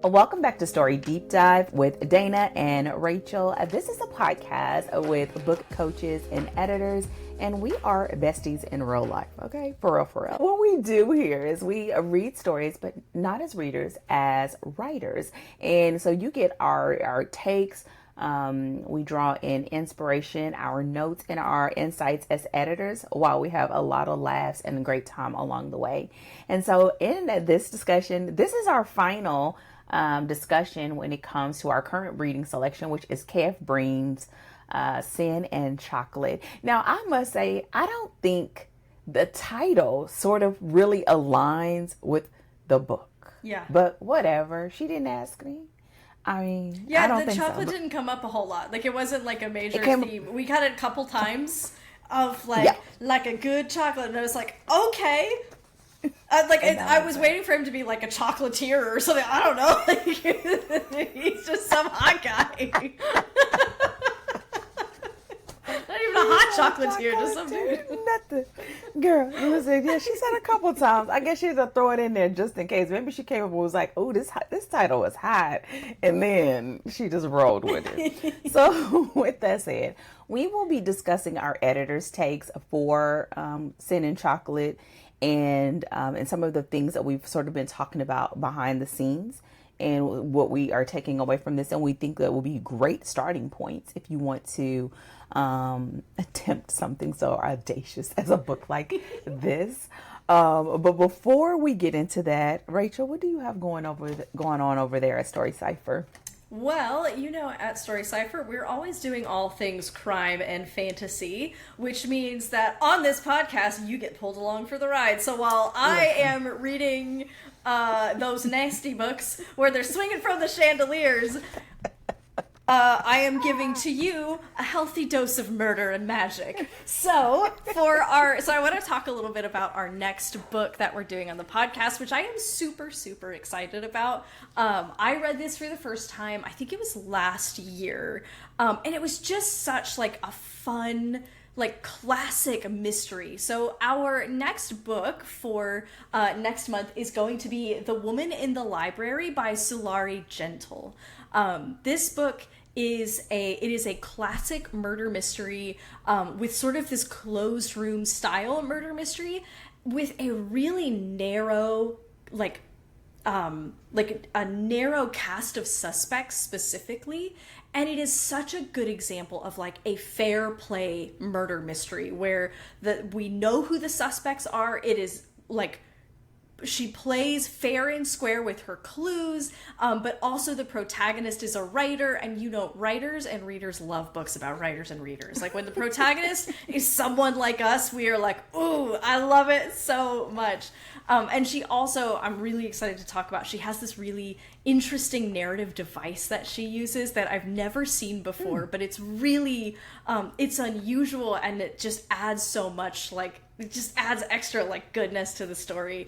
Welcome back to Story Deep Dive with Dana and Rachel. This is a podcast with book coaches and editors, and we are besties in real life, okay? For real, for real. What we do here is we read stories, but not as readers, as writers. And so you get our takes, we draw in inspiration, our notes, and our insights as editors, while we have a lot of laughs and a great time along the way. And so in this discussion, this is our final discussion when it comes to our current reading selection, which is K.F. Breene's Sin and Chocolate. Now, I must say, I don't think the title sort of really aligns with the book. Yeah. But whatever. She didn't ask me. I mean, yeah, I don't think chocolate so. didn't come up a whole lot. Like, it wasn't like a major theme. We got it a couple times of like a good chocolate, and I was like, okay. I was waiting for him to be like a chocolatier or something. I don't know. Like, he's just some hot guy. Not even a hot chocolatier, just some dude. Nothing. Girl, listen, yeah, she said a couple times. I guess she had to throw it in there just in case. Maybe she came up and was like, oh, this title was hot. And then she just rolled with it. So with that said, we will be discussing our editor's takes for Sin and Chocolate, and some of the things that we've sort of been talking about behind the scenes and what we are taking away from this. And we think that will be great starting points if you want to attempt something so audacious as a book like this. But before we get into that, Rachel, what do you have going on over there at Story Cipher? Well, at Story Cipher, we're always doing all things crime and fantasy, which means that on this podcast, you get pulled along for the ride. So while I am reading those nasty books where they're swinging from the chandeliers, I am giving to you a healthy dose of murder and magic. So I want to talk a little bit about our next book that we're doing on the podcast, which I am super, super excited about. I read this for the first time, I think it was last year. And it was just such like a fun, like classic mystery. So our next book for next month is going to be The Woman in the Library by Sulari Gentle. This book is a classic murder mystery with sort of this closed room style murder mystery with a really narrow a narrow cast of suspects specifically. And it is such a good example of like a fair play murder mystery where we know who the suspects are. It is like she plays fair and square with her clues, but also the protagonist is a writer, and writers and readers love books about writers and readers. Like when the protagonist is someone like us, we are like, ooh, I love it so much. And she also, I'm really excited to talk about, she has this really interesting narrative device that she uses that I've never seen before, but it's really, it's unusual, and it just adds so much, like, it just adds extra like goodness to the story.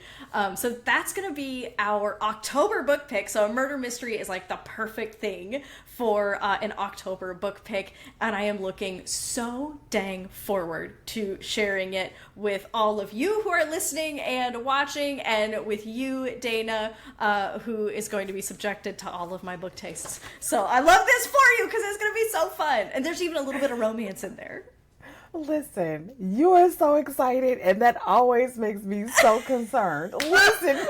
So that's going to be our October book pick. So a murder mystery is like the perfect thing for an October book pick. And I am looking so dang forward to sharing it with all of you who are listening and watching, and with you, Dana, who is going to be subjected to all of my book tastes. So I love this for you because it's going to be so fun. And there's even a little bit of romance in there. Listen, you are so excited, and that always makes me so concerned. Listen.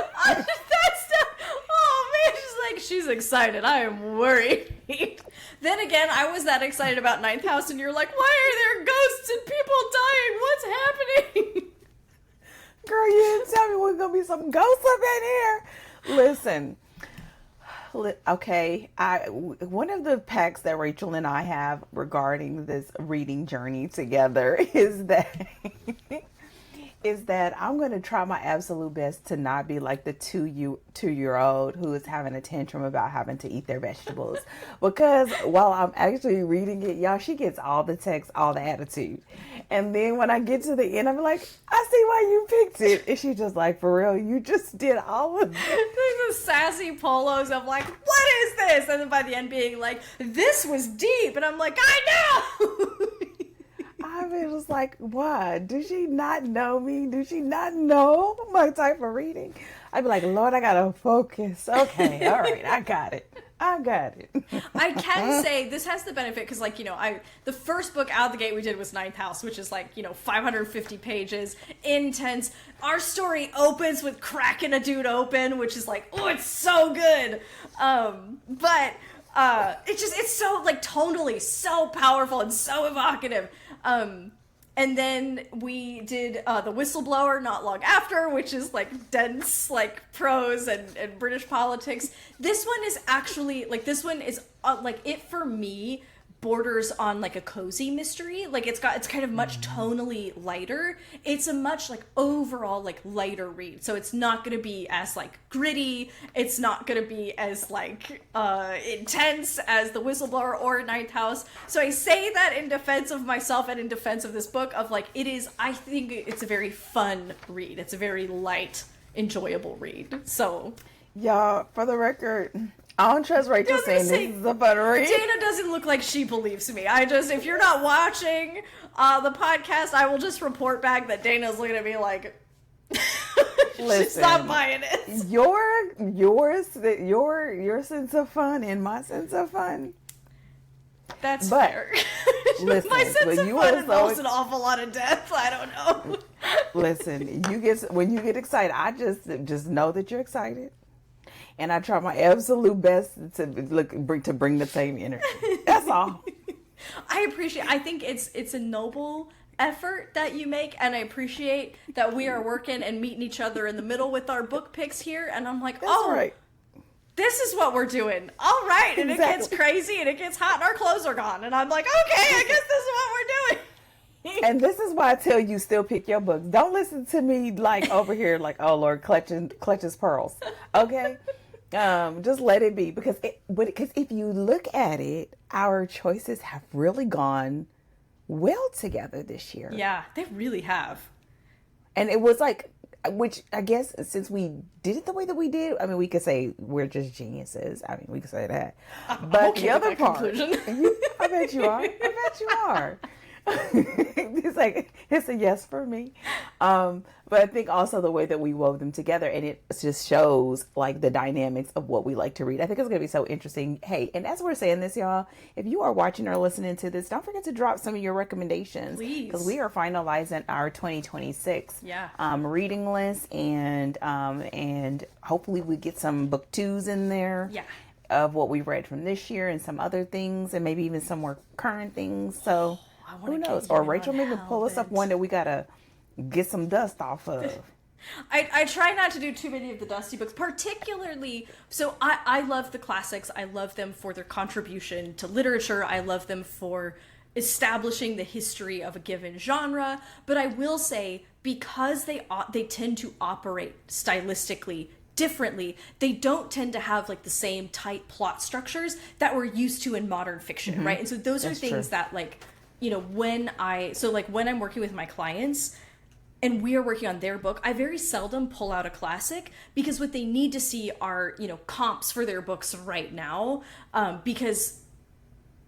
She's excited. I am worried. Then again, I was that excited about Ninth House, and you're like, why are there ghosts and people dying? What's happening? Girl, you didn't tell me we're going to be some ghosts up in here. Listen. Okay, one of the pacts that Rachel and I have regarding this reading journey together is that I'm going to try my absolute best to not be like the two-year-old who is having a tantrum about having to eat their vegetables. Because while I'm actually reading it, y'all, she gets all the text, all the attitude. And then when I get to the end, I'm like, I see why you picked it. And she's just like, for real, you just did all of it. There's the sassy polos of like, what is this? And then by the end being like, this was deep. And I'm like, I know! I mean, it was like, what? Does she not know me? Does she not know my type of reading? I'd be like, Lord, I gotta focus. Okay, all right, I got it. I got it. I can say this has the benefit because, like, the first book out of the gate we did was Ninth House, which is like, 550 pages, intense. Our story opens with cracking a dude open, which is like, oh, it's so good. But it's so, like, tonally so powerful and so evocative. And then we did the Whistleblower not long after, which is like dense, like prose and British politics. This one is actually like like it for me borders on like a cozy mystery. Like it's kind of much tonally lighter. It's a much like overall like lighter read. So it's not going to be as like gritty. It's not going to be as like intense as The Whistleblower or Ninth House. So I say that in defense of myself and in defense of this book of like I think it's a very fun read. It's a very light, enjoyable read. So y'all, for the record, I don't trust Rachel saying this is a fun read. Dana doesn't look like she believes me. If you're not watching the podcast, I will just report back that Dana's looking at me like, she's not buying it. Your sense of fun and my sense of fun. That's fair. Listen, my sense of fun involves an awful lot of death. I don't know. Listen, when you get excited, I just know that you're excited. And I try my absolute best to bring the same energy. That's all. I think it's a noble effort that you make, and I appreciate that we are working and meeting each other in the middle with our book picks here. And I'm like, right. This is what we're doing. All right. And It gets crazy and it gets hot and our clothes are gone. And I'm like, okay, I guess this is what we're doing. And this is why I tell you still pick your books. Don't listen to me like over here like, oh Lord, clutches pearls. Okay? Just let it be because if you look at it, our choices have really gone well together this year. Yeah, they really have. And it was like, which I guess since we did it the way that we did, I mean, we could say we're just geniuses. I mean, we could say that. But the other part, I bet you are. I bet you are. It's a yes for me. But I think also the way that we wove them together, and it just shows like the dynamics of what we like to read. I think it's going to be so interesting. Hey, and as we're saying this, y'all, if you are watching or listening to this, don't forget to drop some of your recommendations. Please. Because we are finalizing our 2026 reading list, and hopefully we get some book twos in there. Yeah. Of what we read from this year and some other things, and maybe even some more current things. So who knows? Or Rachel maybe pull us up one that we gotta get some dust off of. I try not to do too many of the dusty books, particularly. So I love the classics. I love them for their contribution to literature. I love them for establishing the history of a given genre. But I will say, because they tend to operate stylistically differently, they don't tend to have like the same tight plot structures that we're used to in modern fiction, right? And so those are things that like, when I'm working with my clients and we are working on their book, I very seldom pull out a classic because what they need to see are, comps for their books right now, because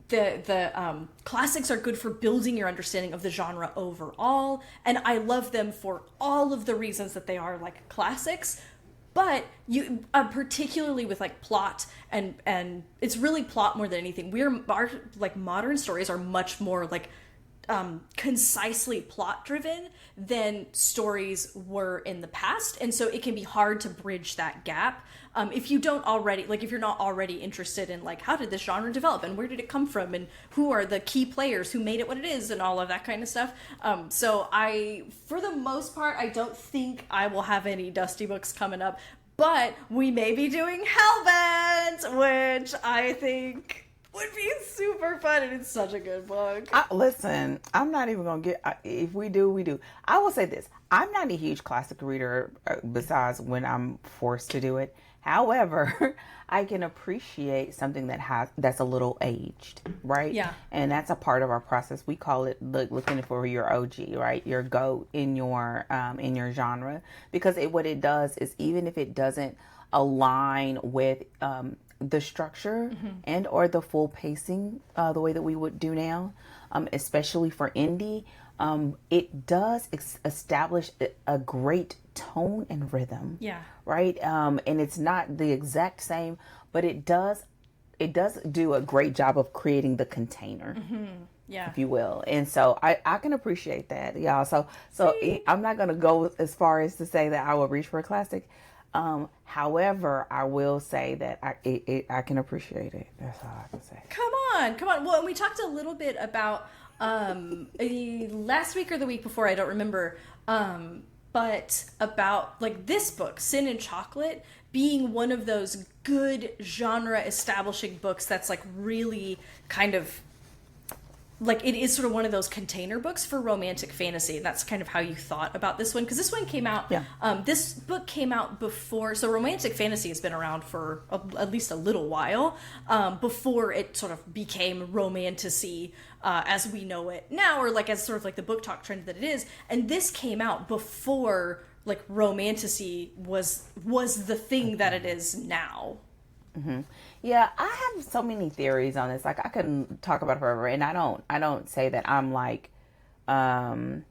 the classics are good for building your understanding of the genre overall, and I love them for all of the reasons that they are like classics. But you, particularly with like plot and it's really plot more than anything. Our like modern stories are much more like concisely plot driven than stories were in the past, and so it can be hard to bridge that gap if you're not already interested in like how did this genre develop and where did it come from and who are the key players who made it what it is and all of that kind of stuff. So for the most part, I don't think I will have any dusty books coming up, but we may be doing Hellbent, which I think would be super fun, and it's such a good book. Listen, I'm not even gonna if we do, we do. I will say this: I'm not a huge classic reader, besides when I'm forced to do it. However, I can appreciate something that's a little aged, right? Yeah. And that's a part of our process. We call it looking for your OG, right? Your GOAT in your genre, because what it does is, even if it doesn't align with the structure and or the full pacing the way that we would do now, especially for indie, it does establish a great tone and rhythm. Yeah. Right. And it's not the exact same, but it does do a great job of creating the container. Yeah. If you will. And so I can appreciate that, y'all. So See? I'm not going to go as far as to say that I will reach for a classic. However, I will say that I can appreciate it. That's all I can say. Come on. Well, and we talked a little bit about last week or the week before, I don't remember, but about like this book, Sin and Chocolate, being one of those good genre establishing books that's like really kind of like, it is sort of one of those container books for romantic fantasy. And that's kind of how you thought about this one. Because this one came out, this book came out before, so romantic fantasy has been around for at least a little while, before it sort of became romantasy as we know it now, or like as sort of like the book talk trend that it is. And this came out before like romantasy was the thing that it is now. Mm-hmm. Yeah, I have so many theories on this. Like, I couldn't talk about it forever, and I don't say that I'm like, I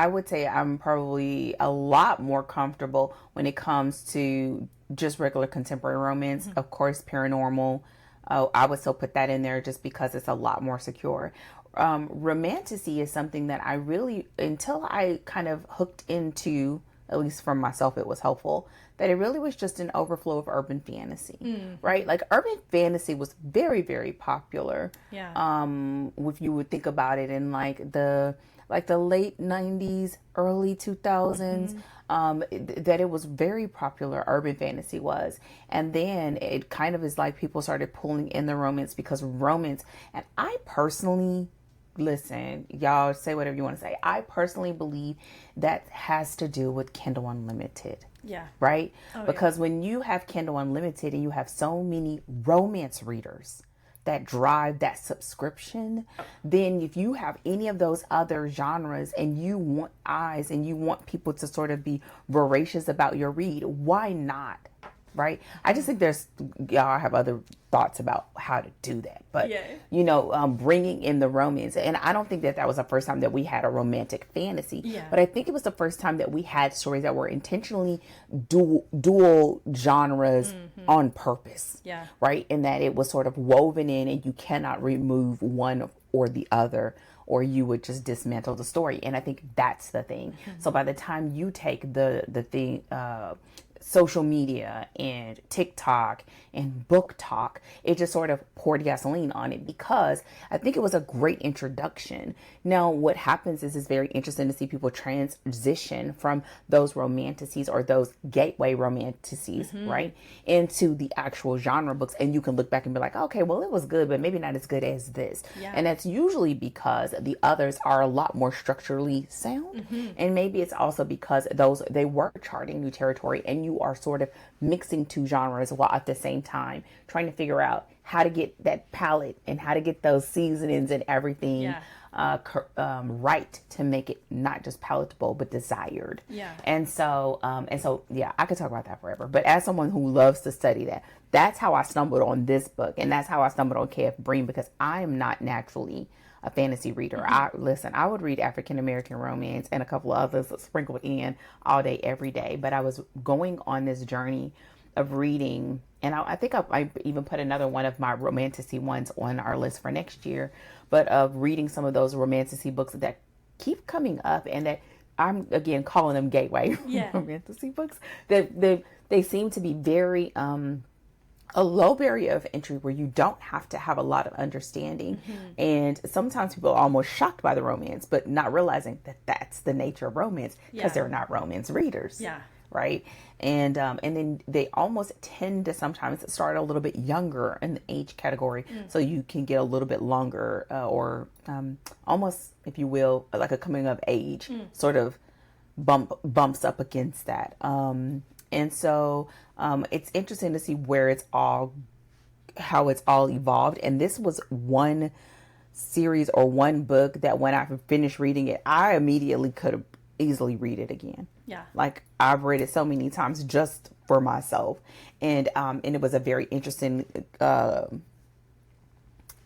would say I'm probably a lot more comfortable when it comes to just regular contemporary romance. Of course, paranormal. I would still put that in there just because it's a lot more secure. Romantasy is something that I really, until I kind of hooked into, at least for myself, it was helpful, that it really was just an overflow of urban fantasy, right? Like, urban fantasy was very, very popular. Yeah. If you would think about it in like the late 90s, early 2000s, that it was very popular, urban fantasy was. And then it kind of is like people started pulling in the romance because romance, and I personally, listen, y'all say whatever you want to say, I personally believe that has to do with Kindle Unlimited. Yeah. Right? Oh, because when you have Kindle Unlimited and you have so many romance readers that drive that subscription, then if you have any of those other genres and you want eyes and you want people to sort of be voracious about your read, why not? Right? I just think y'all have other thoughts about how to do that. But, bringing in the romance. And I don't think that was the first time that we had a romantic fantasy. Yeah. But I think it was the first time that we had stories that were intentionally dual genres on purpose. Yeah. Right? And that it was sort of woven in and you cannot remove one or the other, or you would just dismantle the story. And I think that's the thing. So by the time you take the thing, social media and TikTok and book talk, it just sort of poured gasoline on it because I think it was a great introduction. Now, what happens is it's very interesting to see people transition from those romantasies or those gateway romantasies, right, into the actual genre books. And you can look back and be like, okay, well, it was good, but maybe not as good as this. Yeah. And that's usually because the others are a lot more structurally sound. And maybe it's also because they were charting new territory and you are sort of mixing two genres while at the same time trying to figure out how to get that palette and how to get those seasonings and everything right to make it not just palatable but desired. Yeah. And so I could talk about that forever. But as someone who loves to study that's how I stumbled on this book, and that's how I stumbled on K.F. Breene, because I am not naturally a fantasy reader. I would read African American romance and a couple of others sprinkled in all day, every day. But I was going on this journey of reading, and I think I even put another one of my romantasy ones on our list for next year, but of reading some of those romantasy books that keep coming up and that I'm, again, calling them gateway romantasy books. They seem to be very a low barrier of entry where you don't have to have a lot of understanding. And sometimes people are almost shocked by the romance, but not realizing that that's the nature of romance because they're not romance readers. Yeah. Right. And then they almost tend to sometimes start a little bit younger in the age category. So you can get a little bit longer or almost, if you will, like a coming of age sort of bumps up against that. And so it's interesting to see how it's all evolved. And this was one series or one book that when I finished reading it, I immediately could have easily read it again. Yeah. Like, I've read it so many times just for myself. And it was a very interesting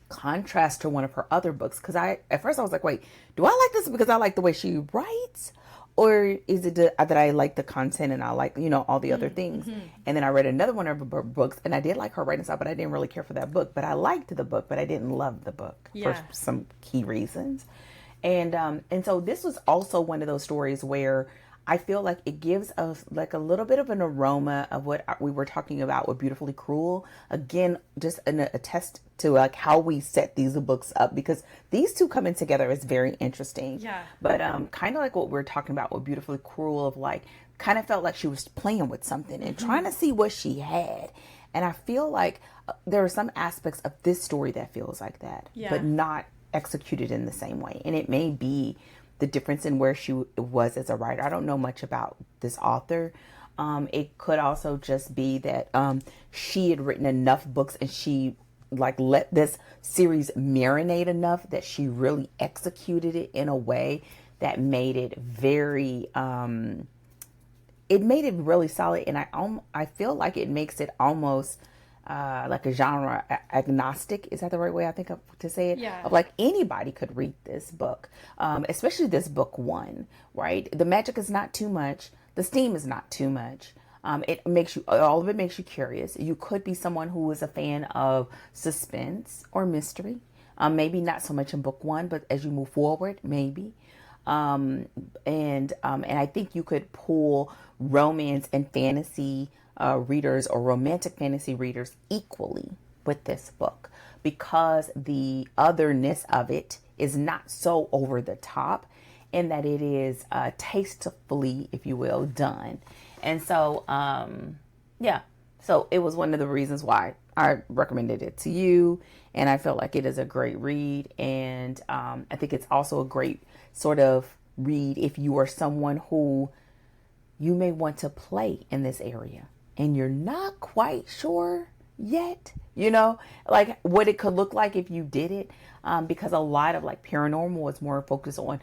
contrast to one of her other books. Because at first I was like, wait, do I like this because I like the way she writes? Or is it that I like the content and I like, all the other things? And then I read another one of her books, and I did like her writing style, but I didn't really care for that book. But I liked the book, but I didn't love the book for some key reasons. And so this was also one of those stories where I feel like it gives us like a little bit of an aroma of what we were talking about with Beautifully Cruel. Again, just a test to like how we set these books up, because these two coming together is very interesting. Yeah. But kind of like what we're talking about with Beautifully Cruel, of like kind of felt like she was playing with something and trying to see what she had. And I feel like there are some aspects of this story that feels like that, but not executed in the same way. And it may be the difference in where she was as a writer. I don't know much about this author. It could also just be that she had written enough books and she like let this series marinate enough that she really executed it in a way that made it very it made it really solid. And I feel like it makes it almost like a genre agnostic. Is that the right way I think of to say it? Yeah. Of like anybody could read this book, especially this book one, right? The magic is not too much. The steam is not too much. All of it makes you curious. You could be someone who is a fan of suspense or mystery. Maybe not so much in book one, but as you move forward, maybe. And I think you could pull romance and fantasy readers or romantic fantasy readers equally with this book, because the otherness of it is not so over the top, in that it is tastefully, if you will, done. And so, so it was one of the reasons why I recommended it to you. And I feel like it is a great read. And I think it's also a great sort of read if you are someone who you may want to play in this area and you're not quite sure yet, like what it could look like if you did it. Because a lot of like paranormal is more focused on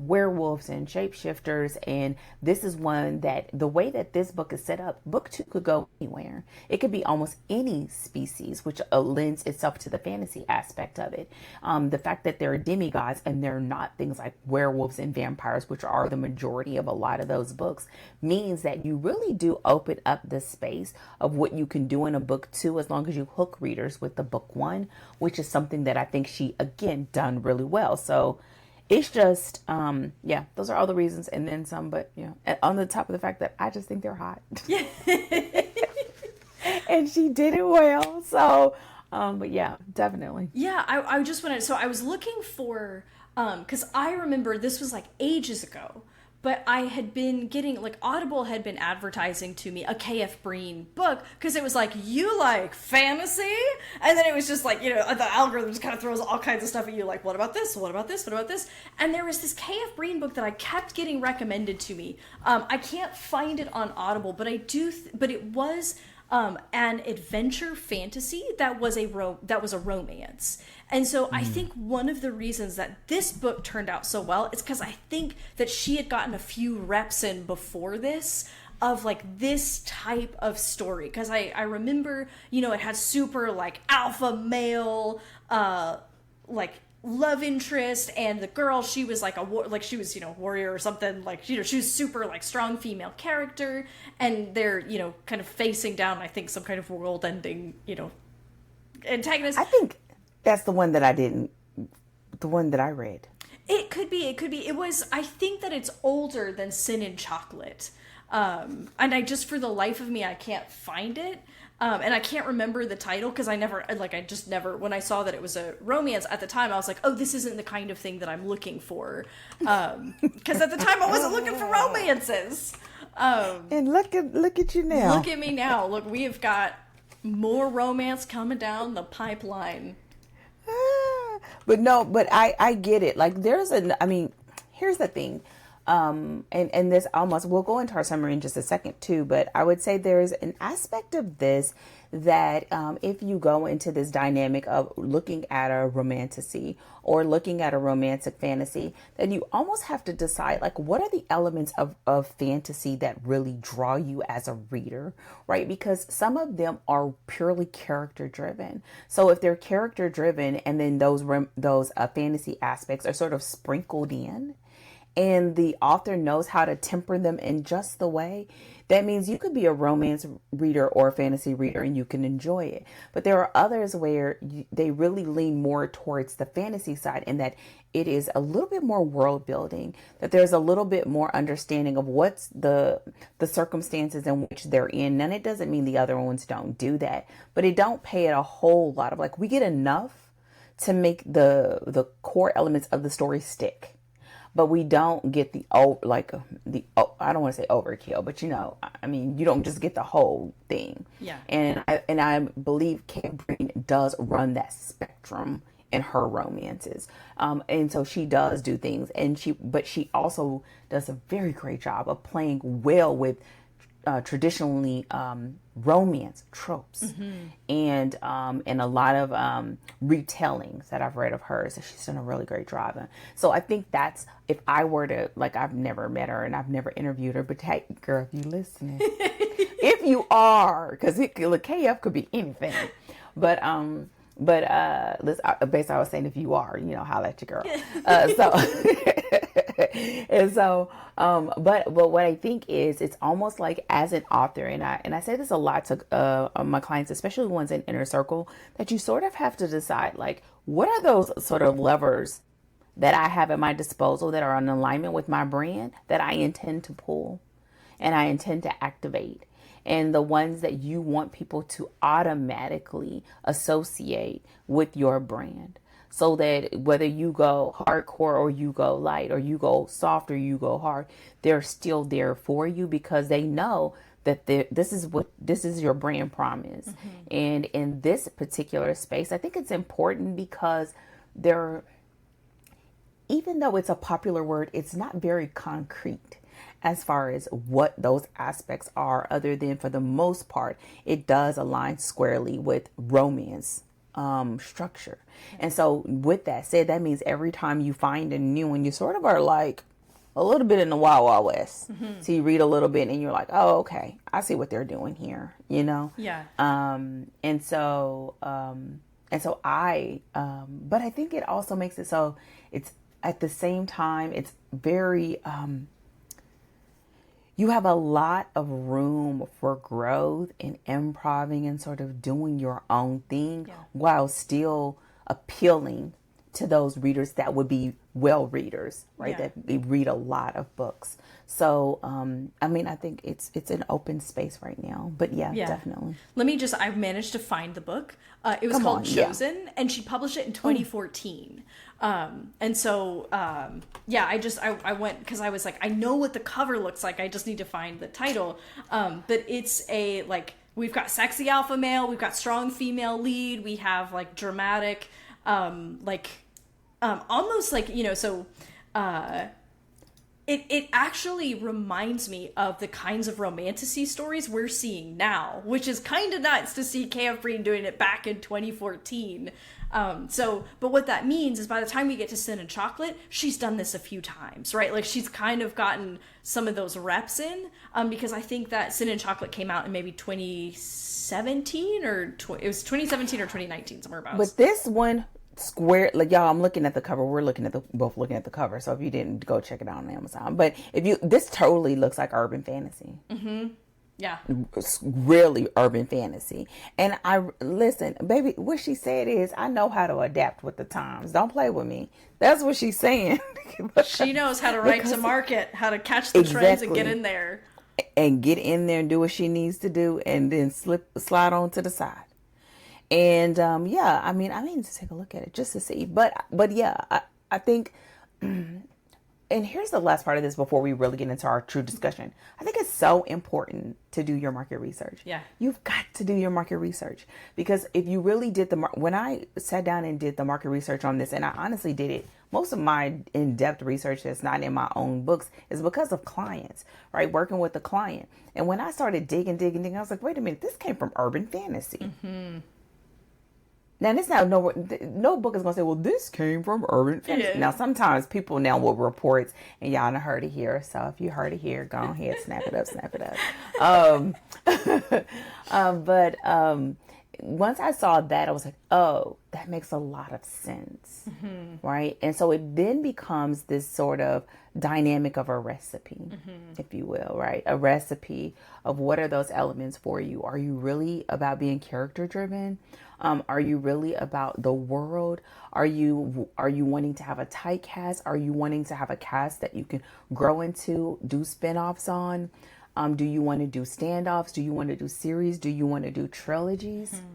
werewolves and shapeshifters. And this is one that the way that this book is set up, book two could go anywhere. It could be almost any species, which lends itself to the fantasy aspect of it. The fact that they're demigods and they're not things like werewolves and vampires, which are the majority of a lot of those books, means that you really do open up the space of what you can do in a book two, as long as you hook readers with the book one, which is something that I think she again done really well. So it's just those are all the reasons and then some, but on the top of the fact that I just think they're hot. And she did it well. So but yeah, definitely. I just wanted, so I was looking for because I remember this was like ages ago, but I had been getting, like, Audible had been advertising to me a KF Breene book, because it was like, you like fantasy? And then it was just like, the algorithm just kind of throws all kinds of stuff at you, like, what about this? What about this? What about this? And there was this KF Breene book that I kept getting recommended to me. I can't find it on Audible, but I do, but it was an adventure fantasy that was a romance. And so I think one of the reasons that this book turned out so well is because I think that she had gotten a few reps in before this of like this type of story. Because I remember, it had super like alpha male, like love interest, and the girl, she was like she was warrior or something, like she was super like strong female character, and they're kind of facing down, I think, some kind of world ending antagonist. I think that's the one that I read. It could be it was, I think that it's older than Sin and Chocolate, and I just, for the life of me, I can't find it. And I can't remember the title because I just never, when I saw that it was a romance at the time, I was like, oh, this isn't the kind of thing that I'm looking for. Because at the time I wasn't looking for romances. And look at you now. Look at me now. Look, we have got more romance coming down the pipeline. But I get it. Like here's the thing. and this almost, we'll go into our summary in just a second too, but I would say there's an aspect of this that if you go into this dynamic of looking at a romantasy or looking at a romantic fantasy, then you almost have to decide, like, what are the elements of fantasy that really draw you as a reader, right? Because some of them are purely character driven. So if they're character driven and then those fantasy aspects are sort of sprinkled in, and the author knows how to temper them in just the way, that means you could be a romance reader or a fantasy reader and you can enjoy it. But there are others where they really lean more towards the fantasy side, in that it is a little bit more world building, that there's a little bit more understanding of what's the circumstances in which they're in. And it doesn't mean the other ones don't do that, but it don't pay it a whole lot of, like, we get enough to make the core elements of the story stick. But we don't get I don't want to say overkill, but I mean, you don't just get the whole thing. Yeah. And I believe Breene does run that spectrum in her romances. And so she does do things, but she also does a very great job of playing well with traditionally romance tropes, and a lot of retellings that I've read of hers that she's done a really great job in. So I think that's, if I were to, like, I've never met her and I've never interviewed her, but hey, girl, if you listening, if you are, because KF could be anything, but basically I was saying, if you are, holla at your girl. And so, but what I think is, it's almost like, as an author, and I say this a lot to my clients, especially ones in inner circle, that you sort of have to decide, like, what are those sort of levers that I have at my disposal that are in alignment with my brand that I intend to pull and I intend to activate, and the ones that you want people to automatically associate with your brand. So that whether you go hardcore or you go light or you go soft or you go hard, they're still there for you, because they know that this is your brand promise. And in this particular space, I think it's important because even though it's a popular word, it's not very concrete as far as what those aspects are, other than, for the most part, it does align squarely with romance structure. And so with that said, that means every time you find a new one, you sort of are like a little bit in the Wild Wild West. So you read a little bit and you're like, oh, okay, I see what they're doing here, Yeah. And so I but I think it also makes it so it's, at the same time, it's very you have a lot of room for growth and improvising and sort of doing your own thing, while still appealing to those readers that would be well readers, right? That they read a lot of books. So, I mean, I think it's an open space right now, but yeah, definitely. I managed to find the book. It was called Chosen, and she published it in 2014. And so, I went, because I was like, I know what the cover looks like. I just need to find the title. But it's we've got sexy alpha male, we've got strong female lead, we have like dramatic, almost like, it actually reminds me of the kinds of romantasy stories we're seeing now, which is kind of nuts to see K.F. Breene doing it back in 2014. But what that means is, by the time we get to Sin and Chocolate, she's done this a few times, right? Like, she's kind of gotten some of those reps in, because I think that Sin and Chocolate came out in maybe 2017 it was 2017 or 2019, somewhere about. But this one, square, like, y'all, I'm looking at the cover. We're both looking at the cover. So if you didn't, go check it out on Amazon. But this totally looks like urban fantasy. Yeah. It's really urban fantasy. And listen, baby, what she said is, I know how to adapt with the times. Don't play with me. That's what she's saying. She knows how to write to market, how to catch the trends and get in there. And get in there and do what she needs to do, and then slide on to the side. And I mean, I need to take a look at it just to see. But yeah, I think and here's the last part of this before we really get into our true discussion. I think it's so important to do your market research. Yeah. You've got to do your market research, because if you really did when I sat down and did the market research on this, and I honestly did it, most of my in-depth research that's not in my own books is because of clients, right? Working with the client. And when I started digging, I was like, wait a minute, this came from urban fantasy. Mm-hmm. Now, this now no book is going to say, well, this came from urban fantasy. Yeah. Now, sometimes people now will report, and y'all done heard it here. So if you heard it here, go ahead, snap it up. But once I saw that, I was like, oh, that makes a lot of sense, mm-hmm. right? And so it then becomes this sort of dynamic of a recipe, mm-hmm. if you will, right? A recipe of what are those elements for you? Are you really about being character driven? Are you really about the world? Are you wanting to have a tight cast? Are you wanting to have a cast that you can grow into, do spinoffs on? Do you want to do standoffs? Do you want to do series? Do you want to do trilogies? Mm-hmm.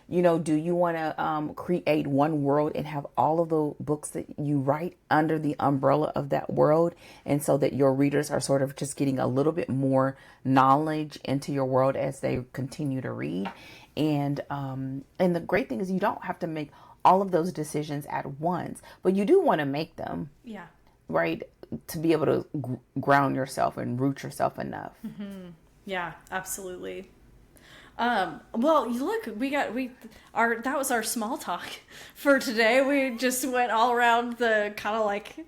You know, do you want to create one world and have all of the books that you write under the umbrella of that world, and so that your readers are sort of just getting a little bit more knowledge into your world as they continue to read? And the great thing is you don't have to make all of those decisions at once, but you do want to make them. Yeah. Right? To be able to ground yourself and root yourself enough. Mm-hmm. Yeah, absolutely. Well, look, that was our small talk for today. We just went all around the kind of like a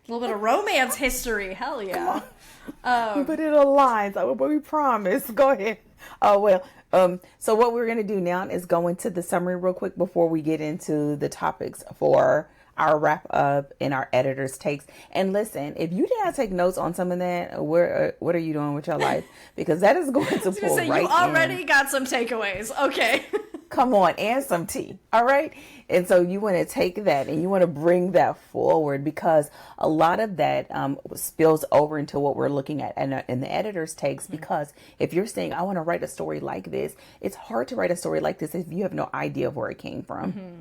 little bit of romance history. Hell yeah. But it aligns. But we promise. Go ahead. Oh, well. So what we're going to do now is go into the summary real quick before we get into the topics for our wrap up and our editor's takes. And listen, if you did not take notes on some of that, what are you doing with your life? Because that is going to pull right in. You already got some takeaways. Okay. Come on, and some tea. All right. And so you want to take that and you want to bring that forward, because a lot of that spills over into what we're looking at in the editor's takes. Mm-hmm. Because if you're saying, I want to write a story like this, it's hard to write a story like this if you have no idea of where it came from. Mm-hmm.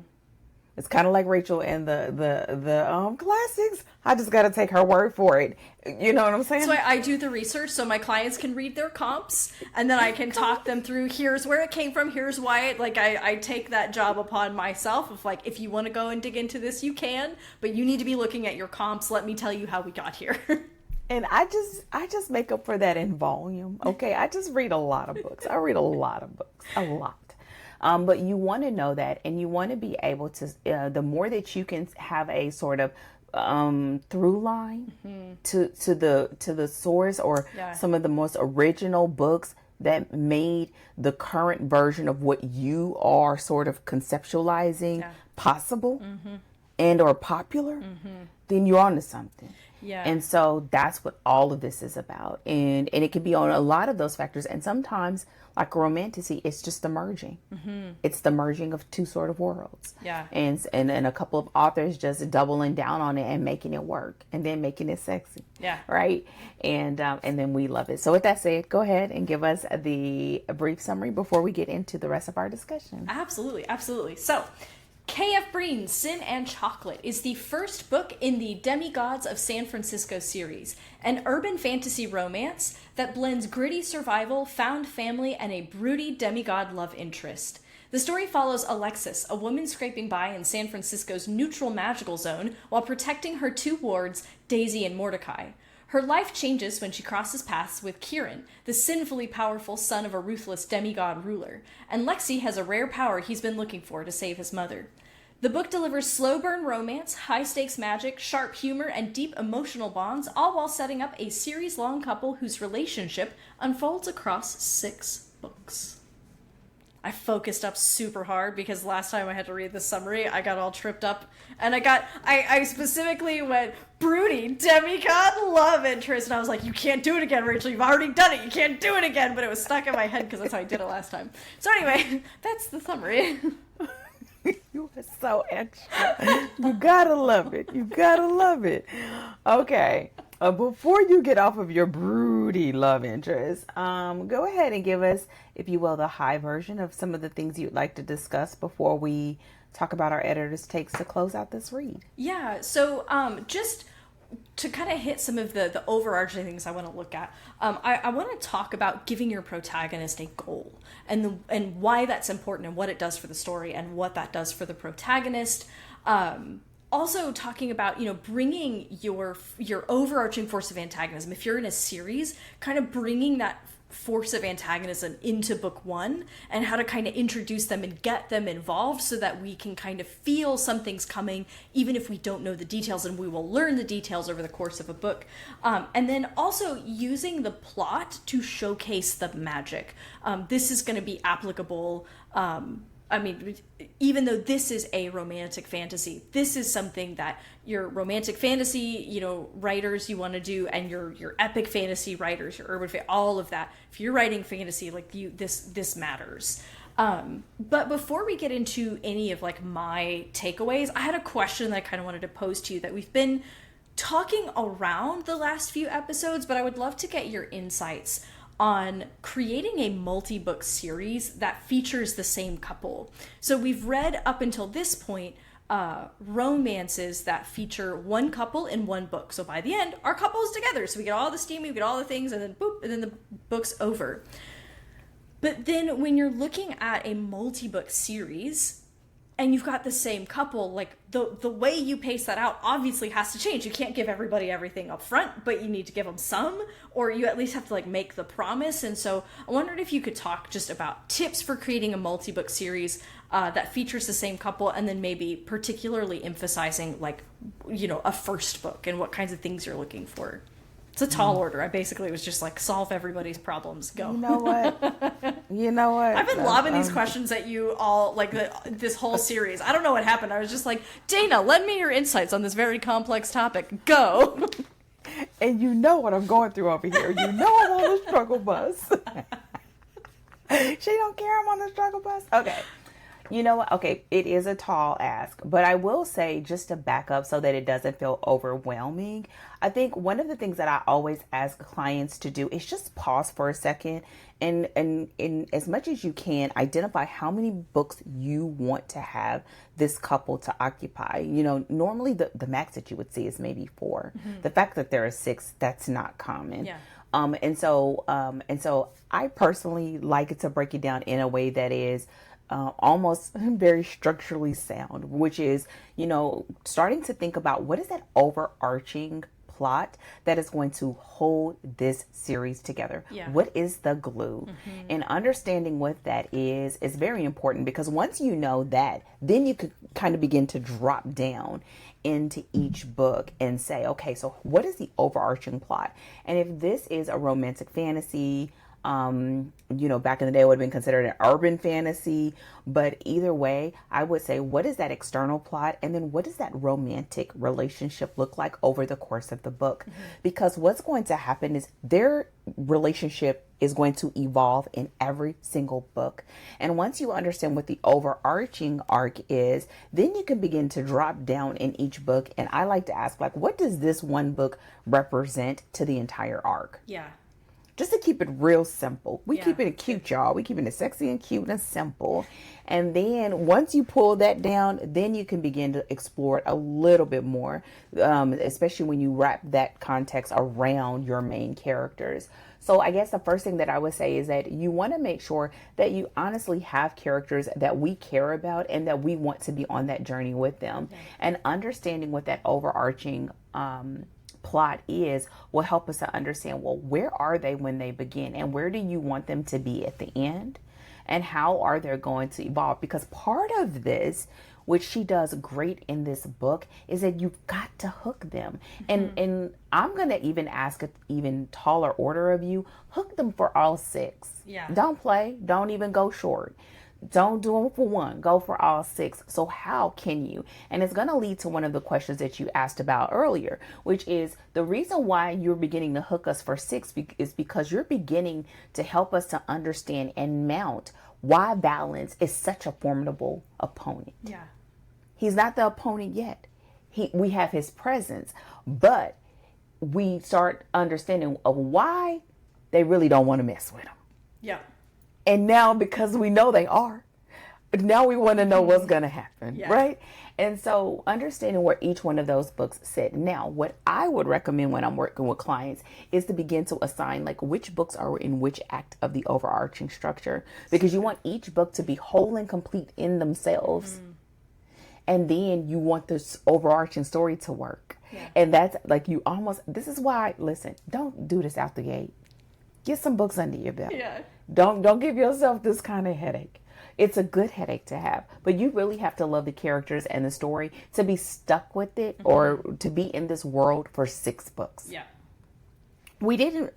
It's kind of like Rachel and the classics. I just got to take her word for it. You know what I'm saying? That's why I do the research so my clients can read their comps, and then I can talk them through, here's where it came from, here's why it, I take that job upon myself of like, if you want to go and dig into this, you can, but you need to be looking at your comps. Let me tell you how we got here. And I just make up for that in volume. Okay. I just read a lot of books. I read a lot of books, a lot. But you want to know that, and you want to be able to, the more that you can have a sort of through line, mm-hmm. to the source, or some of the most original books that made the current version of what you are sort of conceptualizing possible, mm-hmm. and or popular, mm-hmm. then you're onto something. Yeah. And so that's what all of this is about. And it can be on a lot of those factors. And sometimes, like Romantasy, it's just the merging. Mm-hmm. It's the merging of two sort of worlds. Yeah. And a couple of authors just doubling down on it and making it work, and then making it sexy. Yeah. Right. And then we love it. So with that said, go ahead and give us a brief summary before we get into the rest of our discussion. Absolutely. Absolutely. So, K.F. Breene's Sin and Chocolate is the first book in the Demigods of San Francisco series, an urban fantasy romance that blends gritty survival, found family, and a broody demigod love interest. The story follows Alexis, a woman scraping by in San Francisco's neutral magical zone while protecting her two wards, Daisy and Mordecai. Her life changes when she crosses paths with Kieran, the sinfully powerful son of a ruthless demigod ruler, and Lexi has a rare power he's been looking for to save his mother. The book delivers slow-burn romance, high-stakes magic, sharp humor, and deep emotional bonds, all while setting up a series-long couple whose relationship unfolds across 6 books. I focused up super hard because last time I had to read the summary, I got all tripped up, and I specifically went, broody demigod love interest, and I was like, you can't do it again, Rachel, you've already done it, you can't do it again, but it was stuck in my head because that's how I did it last time. So anyway, that's the summary. You are so extra. You gotta love it. You gotta love it. Okay. Before you get off of your broody love interest, go ahead and give us, if you will, the high version of some of the things you'd like to discuss before we talk about our editor's takes to close out this read. Yeah. So just to kind of hit some of the overarching things I want to look at, I want to talk about giving your protagonist a goal and why that's important and what it does for the story and what that does for the protagonist. Also talking about, bringing your overarching force of antagonism. If you're in a series, kind of bringing that force of antagonism into book one and how to kind of introduce them and get them involved so that we can kind of feel something's coming, even if we don't know the details, and we will learn the details over the course of a book. And then also using the plot to showcase the magic. This is going to be applicable, even though this is a romantic fantasy, this is something that your romantic fantasy, writers you want to do, and your epic fantasy writers, your urban all of that. If you're writing fantasy, this matters. But before we get into any of my takeaways, I had a question that I kind of wanted to pose to you that we've been talking around the last few episodes, but I would love to get your insights on creating a multi-book series that features the same couple. So we've read up until this point romances that feature one couple in one book. So by the end, our couple is together. So we get all the steam, we get all the things, and then boop, and then the book's over. But then when you're looking at a multi-book series and you've got the same couple, the way you pace that out obviously has to change. You can't give everybody everything up front, but you need to give them some, or you at least have to make the promise. And so I wondered if you could talk just about tips for creating a multi-book series that features the same couple, and then maybe particularly emphasizing a first book and what kinds of things you're looking for. It's a tall order. I basically was just solve everybody's problems. Go. You know what? I've been lobbing these questions at you all, this whole series. I don't know what happened. I was just like, Dana, lend me your insights on this very complex topic. Go. And you know what I'm going through over here. You know I'm on the struggle bus. She don't care I'm on the struggle bus. Okay. You know what? Okay, it is a tall ask, but I will say, just to back up so that it doesn't feel overwhelming, I think one of the things that I always ask clients to do is just pause for a second and as much as you can, identify how many books you want to have this couple to occupy. Normally the max that you would see is maybe 4. Mm-hmm. The fact that there are 6, that's not common. Yeah. And so I personally like it to break it down in a way that is almost very structurally sound, which is, starting to think about what is that overarching plot that is going to hold this series together. Yeah. What is the glue? Mm-hmm. And understanding what that is very important, because once you know that, then you could kind of begin to drop down into each book and say, okay, so what is the overarching plot? And if this is a romantic fantasy, back in the day it would have been considered an urban fantasy, but either way, I would say, what is that external plot? And then what does that romantic relationship look like over the course of the book? Mm-hmm. Because what's going to happen is their relationship is going to evolve in every single book. And once you understand what the overarching arc is, then you can begin to drop down in each book. And I like to ask, what does this one book represent to the entire arc? Yeah. Just to keep it real simple. We keep it cute, y'all. We keep it sexy and cute and simple. And then once you pull that down, then you can begin to explore it a little bit more, especially when you wrap that context around your main characters. So I guess the first thing that I would say is that you want to make sure that you honestly have characters that we care about and that we want to be on that journey with them. Okay. And understanding what that overarching plot will help us to understand, where are they when they begin, and where do you want them to be at the end, and how are they going to evolve? Because part of this, which she does great in this book, is that you've got to hook them. Mm-hmm. And I'm going to even ask an even taller order of you, hook them for all 6. Yeah. Don't play. Don't even go short. Don't do them for 1. Go for all 6. So how can you? And it's going to lead to one of the questions that you asked about earlier, which is the reason why you're beginning to hook us for 6 is because you're beginning to help us to understand and mount why Valance is such a formidable opponent. Yeah. He's not the opponent yet. We have his presence, but we start understanding of why they really don't want to mess with him. Yeah. And now, because we know they are, now we want to know what's going to happen, right? And so understanding where each one of those books sit. Now, what I would recommend when I'm working with clients is to begin to assign like which books are in which act of the overarching structure, because you want each book to be whole and complete in themselves. And then you want this overarching story to work. Yeah. And that's like this is why, listen, don't do this out the gate. Get some books under your belt. Yeah. Don't give yourself this kind of headache. It's a good headache to have, but you really have to love the characters and the story to be stuck with it or to be in this world for 6 books. Yeah. We didn't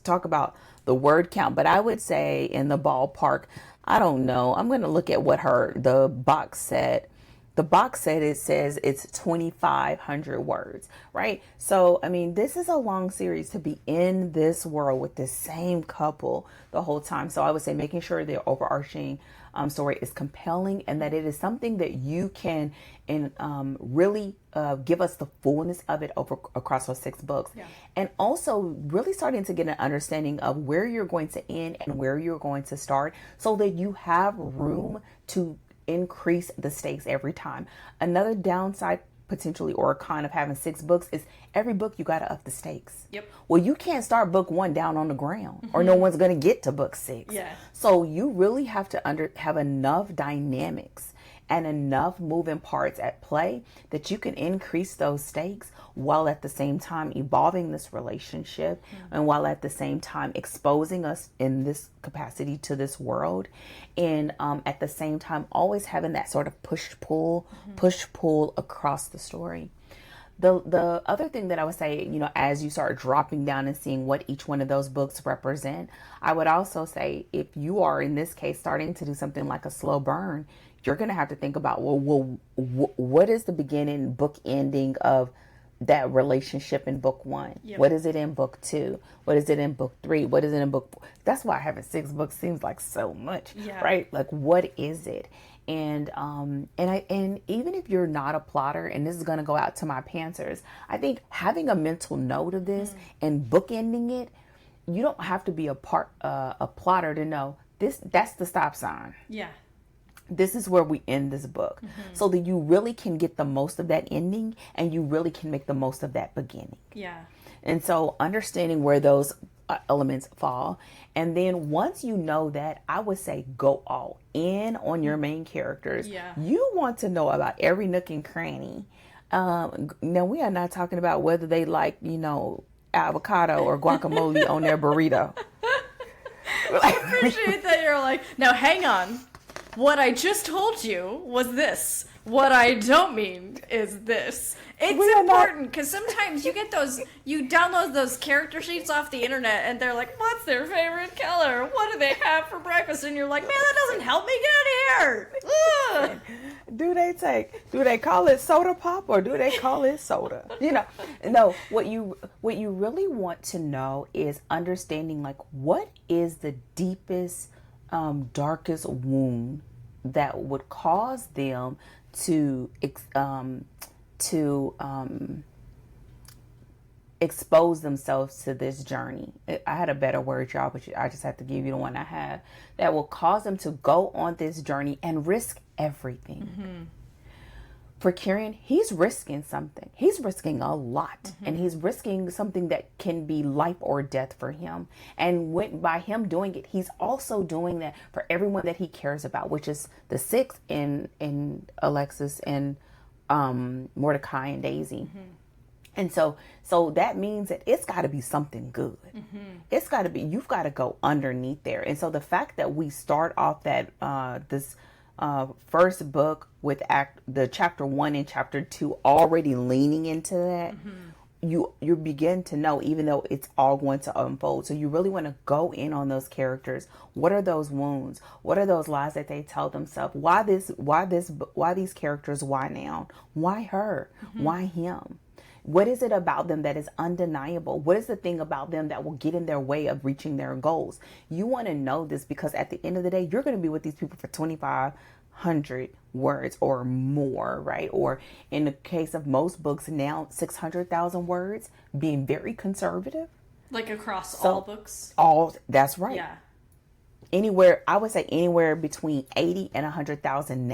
talk about the word count, but I would say in the ballpark, I don't know. I'm going to look at what the box said. The box said it says it's 2,500 words, right? So, I mean, this is a long series to be in this world with the same couple the whole time. So I would say making sure the overarching story is compelling and that it is something that you can really give us the fullness of it across those 6 books. Yeah. And also really starting to get an understanding of where you're going to end and where you're going to start so that you have room to increase the stakes every time. Another downside potentially or a con of having 6 books is every book you got to up the stakes. Yep. Well, you can't start book 1 down on the ground or no one's going to get to book 6. Yeah. So you really have to have enough dynamics and enough moving parts at play that you can increase those stakes while at the same time evolving this relationship and while at the same time exposing us in this capacity to this world. And at the same time, always having that sort of push-pull across the story. The other thing that I would say, as you start dropping down and seeing what each one of those books represent, I would also say if you are, in this case, starting to do something like a slow burn, you're going to have to think about, what is the beginning book ending of that relationship in book 1? Yep. What is it in book 2? What is it in book 3? What is it in book 4? That's why having 6 books seems like so much, right? Like, what is it? And even if you're not a plotter, and this is going to go out to my pantsers, I think having a mental note of this and bookending it, you don't have to be a plotter to know that's the stop sign. Yeah. This is where we end this book, so that you really can get the most of that ending and you really can make the most of that beginning. Yeah. And so understanding where those elements fall. And then once you know that, I would say go all in on your main characters. Yeah. You want to know about every nook and cranny. Now, we are not talking about whether they like, avocado or guacamole on their burrito. I appreciate that you're like, now hang on. What I just told you was this. What I don't mean is this. It's important because sometimes you download those character sheets off the internet and they're like, what's their favorite color? What do they have for breakfast? And you're like, man, that doesn't help me. Get out of here. Ugh. Do they call it soda pop or do they call it soda? No, what you really want to know is understanding like what is the deepest, darkest wound that would cause them to expose themselves to this journey. I had a better word, y'all, but I just have to give you the one I have. That will cause them to go on this journey and risk everything. For Kieran, he's risking something. He's risking a lot. And he's risking something that can be life or death for him. And by him doing it, he's also doing that for everyone that he cares about, which is the 6 in Alexis and Mordecai and Daisy. And so that means that it's got to be something good. It's got to be, you've got to go underneath there. And so the fact that we start off that this first book with the chapter 1 and chapter 2 already leaning into that, you begin to know, even though it's all going to unfold. So you really want to go in on those characters. What are those wounds? What are those lies that they tell themselves? Why these characters? Why now? Why her? Why him? What is it about them that is undeniable? What is the thing about them that will get in their way of reaching their goals? You want to know this because at the end of the day, you're going to be with these people for 2,500 words or more, right? Or in the case of most books now, 600,000 words, being very conservative. Like across all books? That's right. Yeah. anywhere, I would say anywhere between 80 and 100,000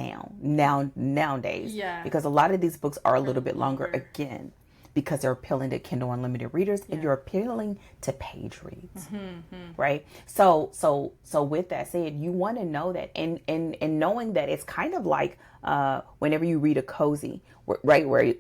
nowadays. Yeah. Because a lot of these books are a little bit longer again, because they're appealing to Kindle Unlimited readers, and you're appealing to page reads, right? So with that said, you want to know that, and knowing that it's kind of like whenever you read a cozy, right, where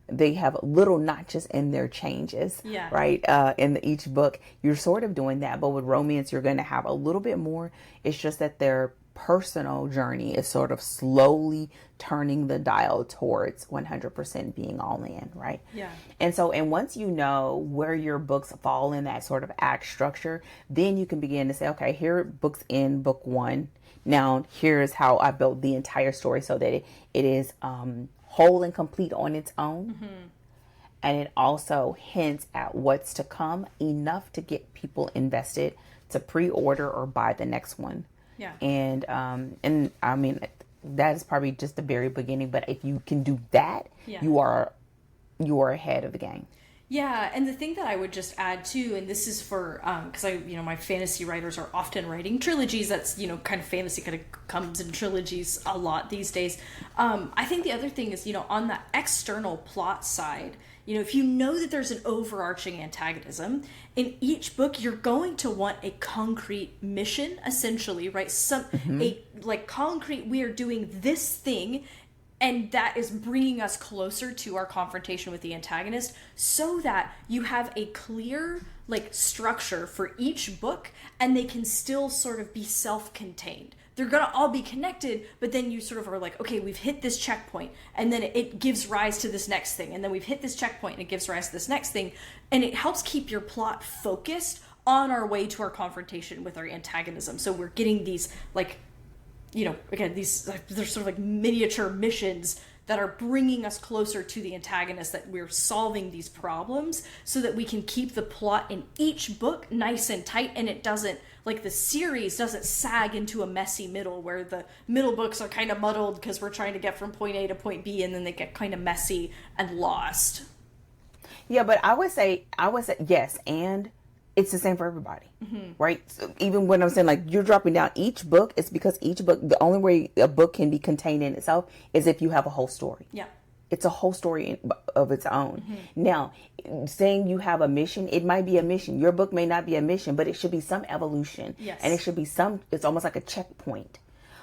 they have little notches in their changes, right? In each book, you're sort of doing that, but with romance, you're going to have a little bit more. It's just that their personal journey is sort of slowly turning the dial towards 100% being all in, right? Yeah. And once you know where your books fall in that sort of act structure, then you can begin to say, okay, here are books in book one. Now here's how I built the entire story so that it is whole and complete on its own. And it also hints at what's to come, enough to get people invested to pre-order or buy the next one. Yeah. And I mean, that is probably just the very beginning, but if you can do that, you are ahead of the game. Yeah, and the thing that I would just add too, and this is for because my fantasy writers are often writing trilogies. That's kind of fantasy kind of comes in trilogies a lot these days. I think the other thing is on the external plot side, if you know that there's an overarching antagonism in each book, you're going to want a concrete mission, essentially, right? A concrete, we are doing this thing, and that is bringing us closer to our confrontation with the antagonist, so that you have a clear structure for each book, and they can still sort of be self-contained. They're going to all be connected, but then you sort of are like, okay, we've hit this checkpoint, and then it gives rise to this next thing, and then we've hit this checkpoint, and it gives rise to this next thing, and it helps keep your plot focused on our way to our confrontation with our antagonism. So we're getting these, again, they're sort of like miniature missions that are bringing us closer to the antagonist, that we're solving these problems so that we can keep the plot in each book nice and tight, and it doesn't, the series doesn't sag into a messy middle where the middle books are kind of muddled because we're trying to get from point A to point B, and then they get kind of messy and lost. Yeah, but I would say yes, and it's the same for everybody, right? So even when I'm saying you're dropping down each book, it's because each book, the only way a book can be contained in itself is if you have a whole story. Yeah. It's a whole story of its own. Now, saying you have a mission, it might be a mission. Your book may not be a mission, but it should be some evolution. Yes. And it should be it's almost like a checkpoint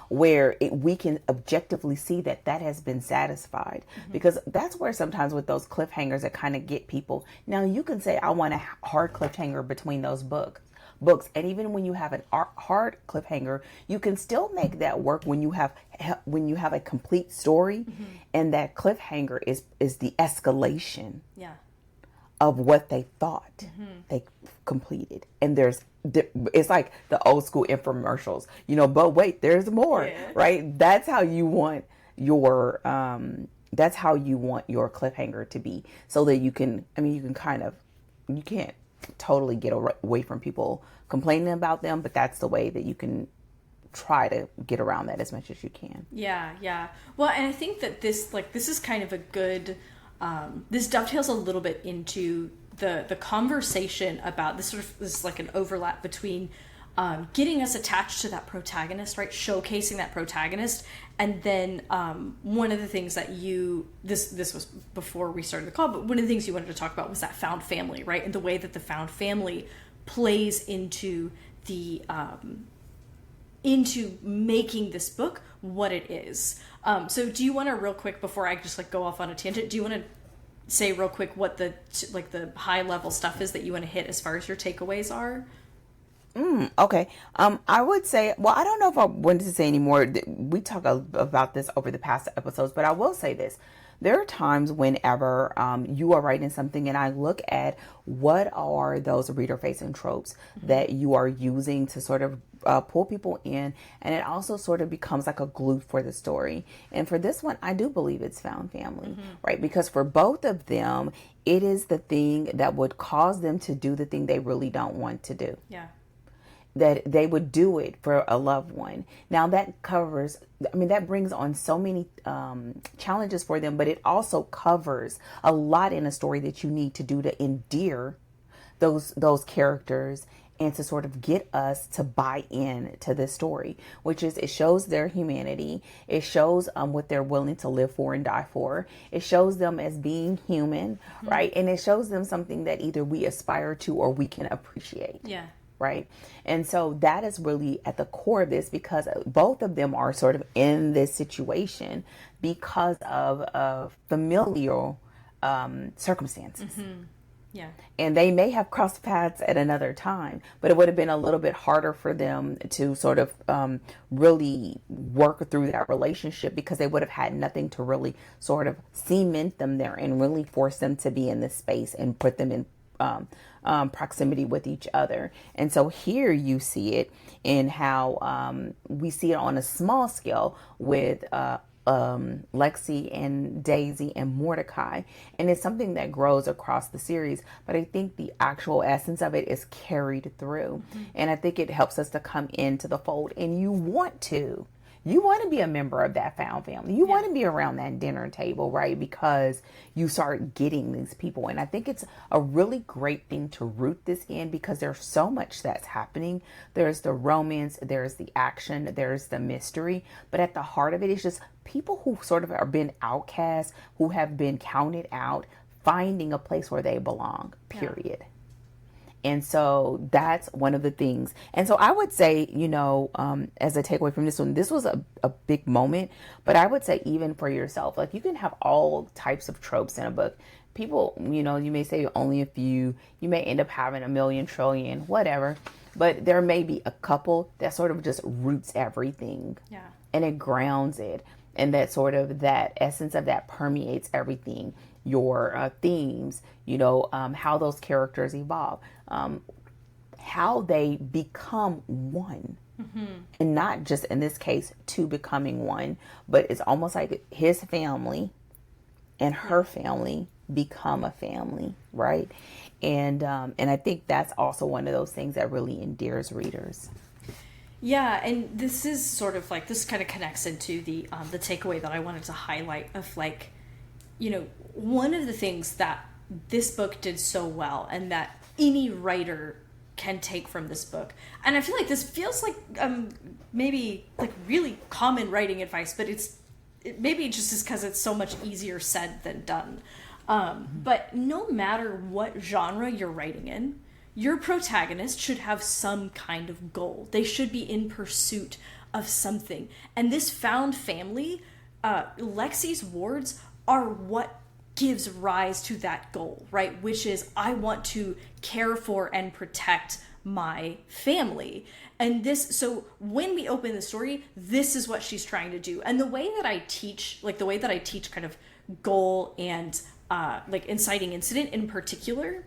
where we can objectively see that has been satisfied. Because that's where sometimes with those cliffhangers that kind of get people. Now you can say, I want a hard cliffhanger between those books. And even when you have an hard cliffhanger, you can still make that work when you have a complete story, and that cliffhanger is the escalation of what they thought they completed. And it's like the old school infomercials, but wait, there's more, right? That's how you want your cliffhanger to be, so that you can't totally get away from people complaining about them, but that's the way that you can try to get around that as much as you can. Yeah. Well, and I think that this is kind of a good, this dovetails a little bit into the conversation about this is like an overlap between getting us attached to that protagonist, right? Showcasing that protagonist. And then one of the things that this was before we started the call, but one of the things you wanted to talk about was that found family, right? And the way that the found family plays into the into making this book what it is. So do you want to, real quick, before I just go off on a tangent, do you want to say real quick what the high level stuff is that you want to hit as far as your takeaways are? Okay. I would say, well, I don't know if I wanted to say anymore. We talk about this over the past episodes, but I will say this. There are times whenever you are writing something and I look at what are those reader-facing tropes that you are using to sort of pull people in, and it also sort of becomes like a glue for the story. And for this one, I do believe it's found family, right? Because for both of them, it is the thing that would cause them to do the thing they really don't want to do. Yeah. That they would do it for a loved one. Now that that brings on so many challenges for them, but it also covers a lot in a story that you need to do to endear those characters and to sort of get us to buy in to this story, which is it shows their humanity. It shows what they're willing to live for and die for. It shows them as being human, right? And it shows them something that either we aspire to or we can appreciate. Yeah. Right. And so that is really at the core of this, because both of them are sort of in this situation because of familial circumstances. Yeah. And they may have crossed paths at another time, but it would have been a little bit harder for them to sort of really work through that relationship, because they would have had nothing to really sort of cement them there and really force them to be in this space and put them in proximity with each other. And so here you see it in how we see it on a small scale with Lexi and Daisy and Mordecai, and it's something that grows across the series, but I think the actual essence of it is carried through. And I think it helps us to come into the fold, and you want to be a member of that found family. You want to be around that dinner table, right? Because you start getting these people. And I think it's a really great thing to root this in, because there's so much that's happening. There's the romance, there's the action, there's the mystery. But at the heart of it is just people who sort of are been outcast, who have been counted out, finding a place where they belong, period. Yeah. And so that's one of the things. And so I would say, as a takeaway from this one, this was a big moment, but I would say even for yourself, like you can have all types of tropes in a book. People, you may say only a few, you may end up having a million, trillion, whatever, but there may be a couple that sort of just roots everything. Yeah. And it grounds it. And that sort of that essence of that permeates everything. Your themes, how those characters evolve, how they become one. And not just in this case two becoming one, but it's almost like his family and her family become a family, right? And I think that's also one of those things that really endears readers. Yeah, and this is sort of like, this kind of connects into the takeaway that I wanted to highlight of like, one of the things that this book did so well, and that any writer can take from this book, and I feel like this feels like maybe like really common writing advice, but maybe it just is because it's so much easier said than done. But no matter what genre you're writing in, your protagonist should have some kind of goal. They should be in pursuit of something. And this found family, Lexi's wards, are what gives rise to that goal, right? Which is, I want to care for and protect my family. And so when we open the story, this is what she's trying to do. And the way that I teach kind of goal and like inciting incident in particular,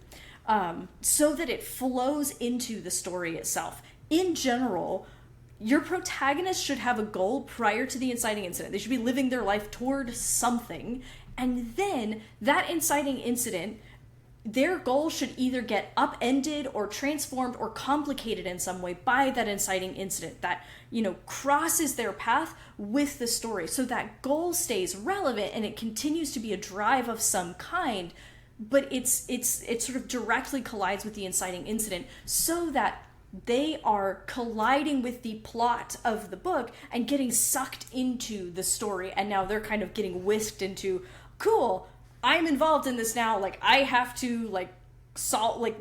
so that it flows into the story itself. In general, your protagonist should have a goal prior to the inciting incident. They should be living their life toward something. And then that inciting incident, their goal should either get upended or transformed or complicated in some way by that inciting incident that, crosses their path with the story. So that goal stays relevant and it continues to be a drive of some kind, but it sort of directly collides with the inciting incident, so that they are colliding with the plot of the book and getting sucked into the story. And now they're kind of getting whisked into, cool, I'm involved in this now. Like I have to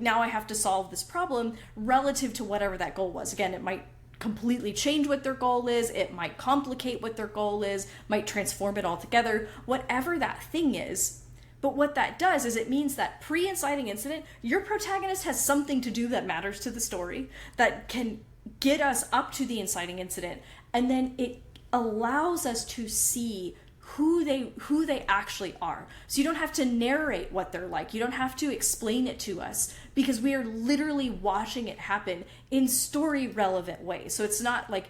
now I have to solve this problem relative to whatever that goal was. Again, it might completely change what their goal is. It might complicate what their goal is, might transform it altogether, whatever that thing is. But what that does is it means that pre-inciting incident, your protagonist has something to do that matters to the story, that can get us up to the inciting incident, and then it allows us to see who they actually are. So you don't have to narrate what they're like. You don't have to explain it to us, because we are literally watching it happen in story relevant ways. So it's not like,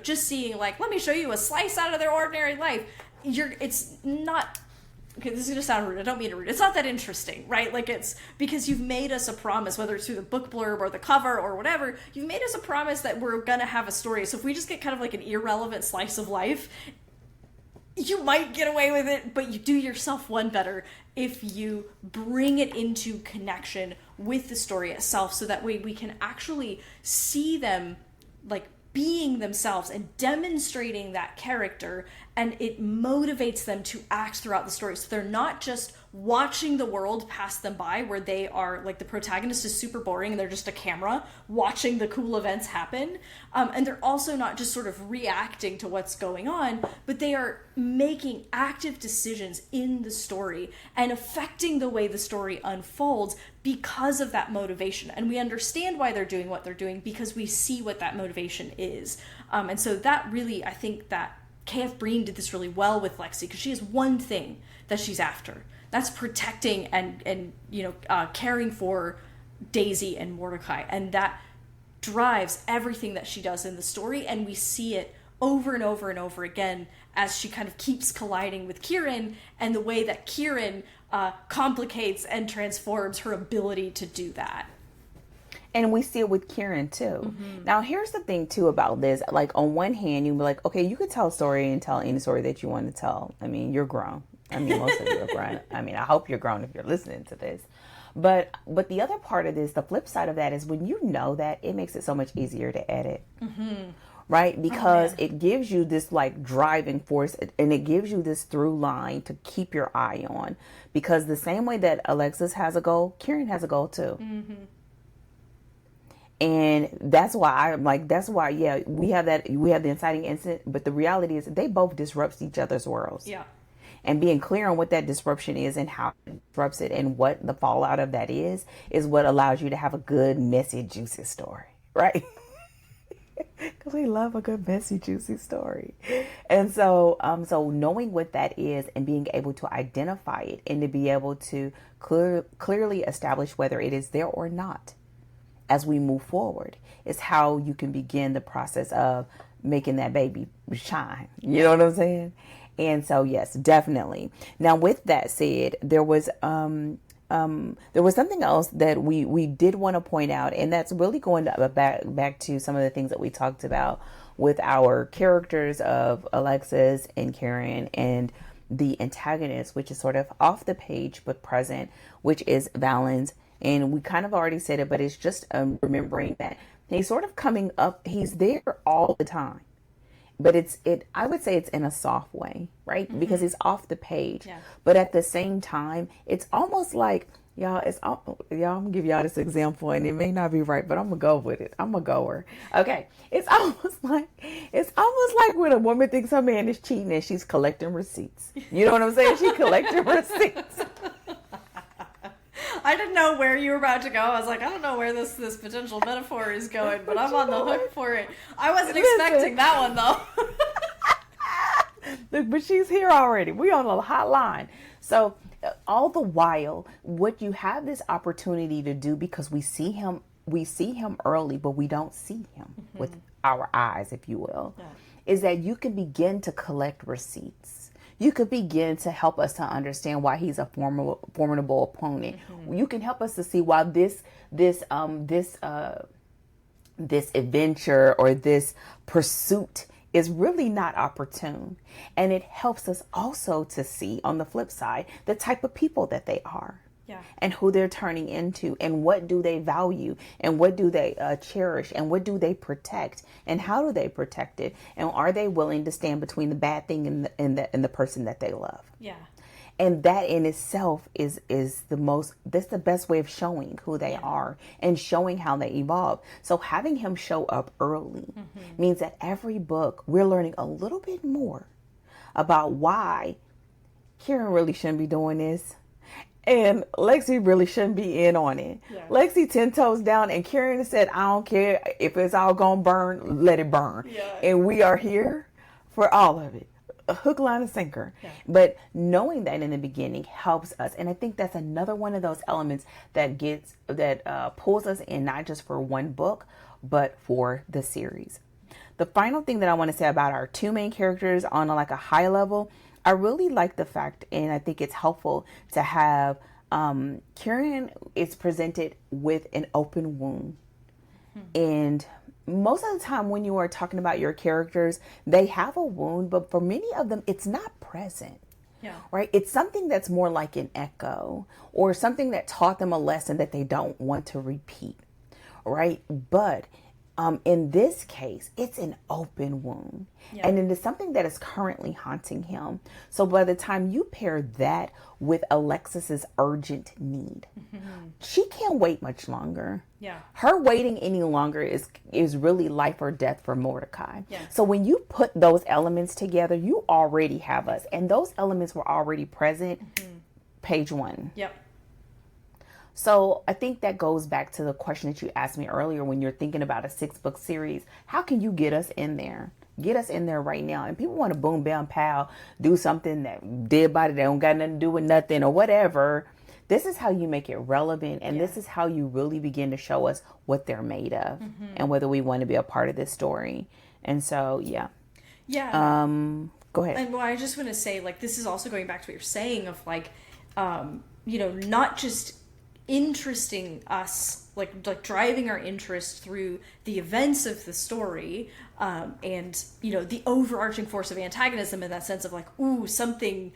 just seeing like, let me show you a slice out of their ordinary life. It's not... Okay, this is going to sound rude. I don't mean it rude. It's not that interesting, right? Like, it's because you've made us a promise, whether it's through the book blurb or the cover or whatever, you've made us a promise that we're going to have a story. So if we just get kind of like an irrelevant slice of life, you might get away with it, but you do yourself one better if you bring it into connection with the story itself, so that way we can actually see them like being themselves and demonstrating that character, and it motivates them to act throughout the story. So they're not just watching the world pass them by, where they are like, the protagonist is super boring and they're just a camera watching the cool events happen, and they're also not just sort of reacting to what's going on, but they are making active decisions in the story and affecting the way the story unfolds because of that motivation. And we understand why they're doing what they're doing because we see what that motivation is. And so that really, I think that K.F. Breene did this really well with Lexi, because she has one thing that she's after. That's protecting and caring for Daisy and Mordecai. And that drives everything that she does in the story. And we see it over and over and over again as she kind of keeps colliding with Kieran, and the way that Kieran complicates and transforms her ability to do that. And we see it with Kieran too. Now, here's the thing too about this. Like, on one hand, you'd be like, okay, you could tell a story and tell any story that you want to tell. I mean, you're grown. I mean, most of you are grown. I mean, I hope you're grown if you're listening to this. But the other part of this, the flip side of that, is when you know that, it makes it so much easier to edit. Right? Because it gives you this like driving force, and it gives you this through line to keep your eye on. Because the same way that Alexis has a goal, Kieran has a goal too. And that's why we have the inciting incident, but the reality is they both disrupt each other's worlds. Yeah. And being clear on what that disruption is and how it disrupts it and what the fallout of that is what allows you to have a good, messy, juicy story, right? Because we love a good, messy, juicy story. And so knowing what that is and being able to identify it and to be able to clearly establish whether it is there or not as we move forward is how you can begin the process of making that baby shine. You know what I'm saying? And so, yes, definitely. Now, with that said, there was something else that we did want to point out, and that's really going back to some of the things that we talked about with our characters of Alexis and Kieran, and the antagonist, which is sort of off the page but present, which is Valens. And we kind of already said it, but it's just remembering that he's sort of coming up. He's there all the time. But I would say it's in a soft way, right? Because it's off the page. Yeah. But at the same time, it's almost like, I'm gonna give y'all this example, and it may not be right, but I'm gonna go with it. I'm a goer. Okay. It's almost like when a woman thinks her man is cheating and she's collecting receipts. You know what I'm saying? She's collecting receipts. I didn't know where you were about to go. I was like, I don't know where this potential metaphor is going, but I'm on the hook for it. I wasn't expecting that one, though. Look, but she's here already. We're on a hot line. So all the while, what you have this opportunity to do, because we see him early, but we don't see him with our eyes, if you will, is that you can begin to collect receipts. You could begin to help us to understand why he's a formidable opponent. You can help us to see why this adventure or this pursuit is really not opportune. And it helps us also to see, on the flip side, the type of people that they are. Yeah. And who they're turning into, and what do they value, and what do they cherish, and what do they protect, and how do they protect it, and are they willing to stand between the bad thing and the person that they love? Yeah. And that in itself is the best way of showing who they are and showing how they evolve. So having him show up early means that every book we're learning a little bit more about why Kieran really shouldn't be doing this. And Lexi really shouldn't be in on it. Yeah. Lexi 10 toes down, and Kieran said, I don't care if it's all gonna burn, let it burn. Yeah. And we are here for all of it. A hook, line, and sinker. Yeah. But knowing that in the beginning helps us. And I think that's another one of those elements that pulls us in, not just for one book, but for the series. The final thing that I want to say about our two main characters on a high level, I really like the fact, and I think it's helpful to have Kieran is presented with an open wound. And most of the time when you are talking about your characters, they have a wound, but for many of them, it's not present. Yeah. Right? It's something that's more like an echo or something that taught them a lesson that they don't want to repeat. Right? But in this case, it's an open wound. Yeah. And it is something that is currently haunting him. So by the time you pair that with Alexis's urgent need, she can't wait much longer. Yeah. Her waiting any longer is really life or death for Mordecai. Yeah. So when you put those elements together, you already have us. And those elements were already present page 1. Yep. So I think that goes back to the question that you asked me earlier when you're thinking about a 6-book series. How can you get us in there? Get us in there right now. And people want to boom, bam, pow, do something that dead body that don't got nothing to do with nothing or whatever. This is how you make it relevant. And this is how you really begin to show us what they're made of and whether we want to be a part of this story. And so, yeah. Yeah. Go ahead. And well, I just want to say, like, this is also going back to what you're saying of, like, not just interesting us, like driving our interest through the events of the story, and the overarching force of antagonism in that sense of like, ooh, something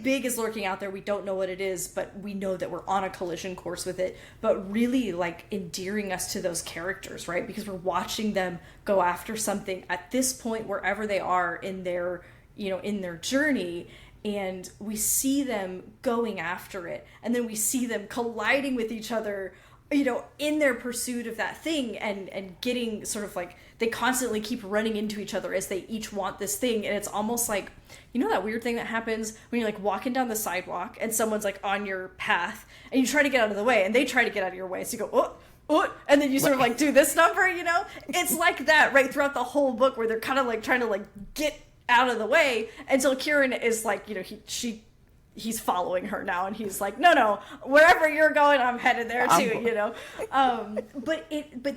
big is lurking out there, we don't know what it is, but we know that we're on a collision course with it, but really like endearing us to those characters, right? Because we're watching them go after something at this point wherever they are in their journey. And we see them going after it, and then we see them colliding with each other, in their pursuit of that thing, and getting sort of like, they constantly keep running into each other as they each want this thing. And it's almost like, that weird thing that happens when you're like walking down the sidewalk and someone's like on your path and you try to get out of the way and they try to get out of your way. So you go, oh, and then you sort of like do this number, it's like that right throughout the whole book, where they're kind of like trying to like get out of the way until Kieran is like, he's following her now, and he's like, no, wherever you're going, I'm headed there too, but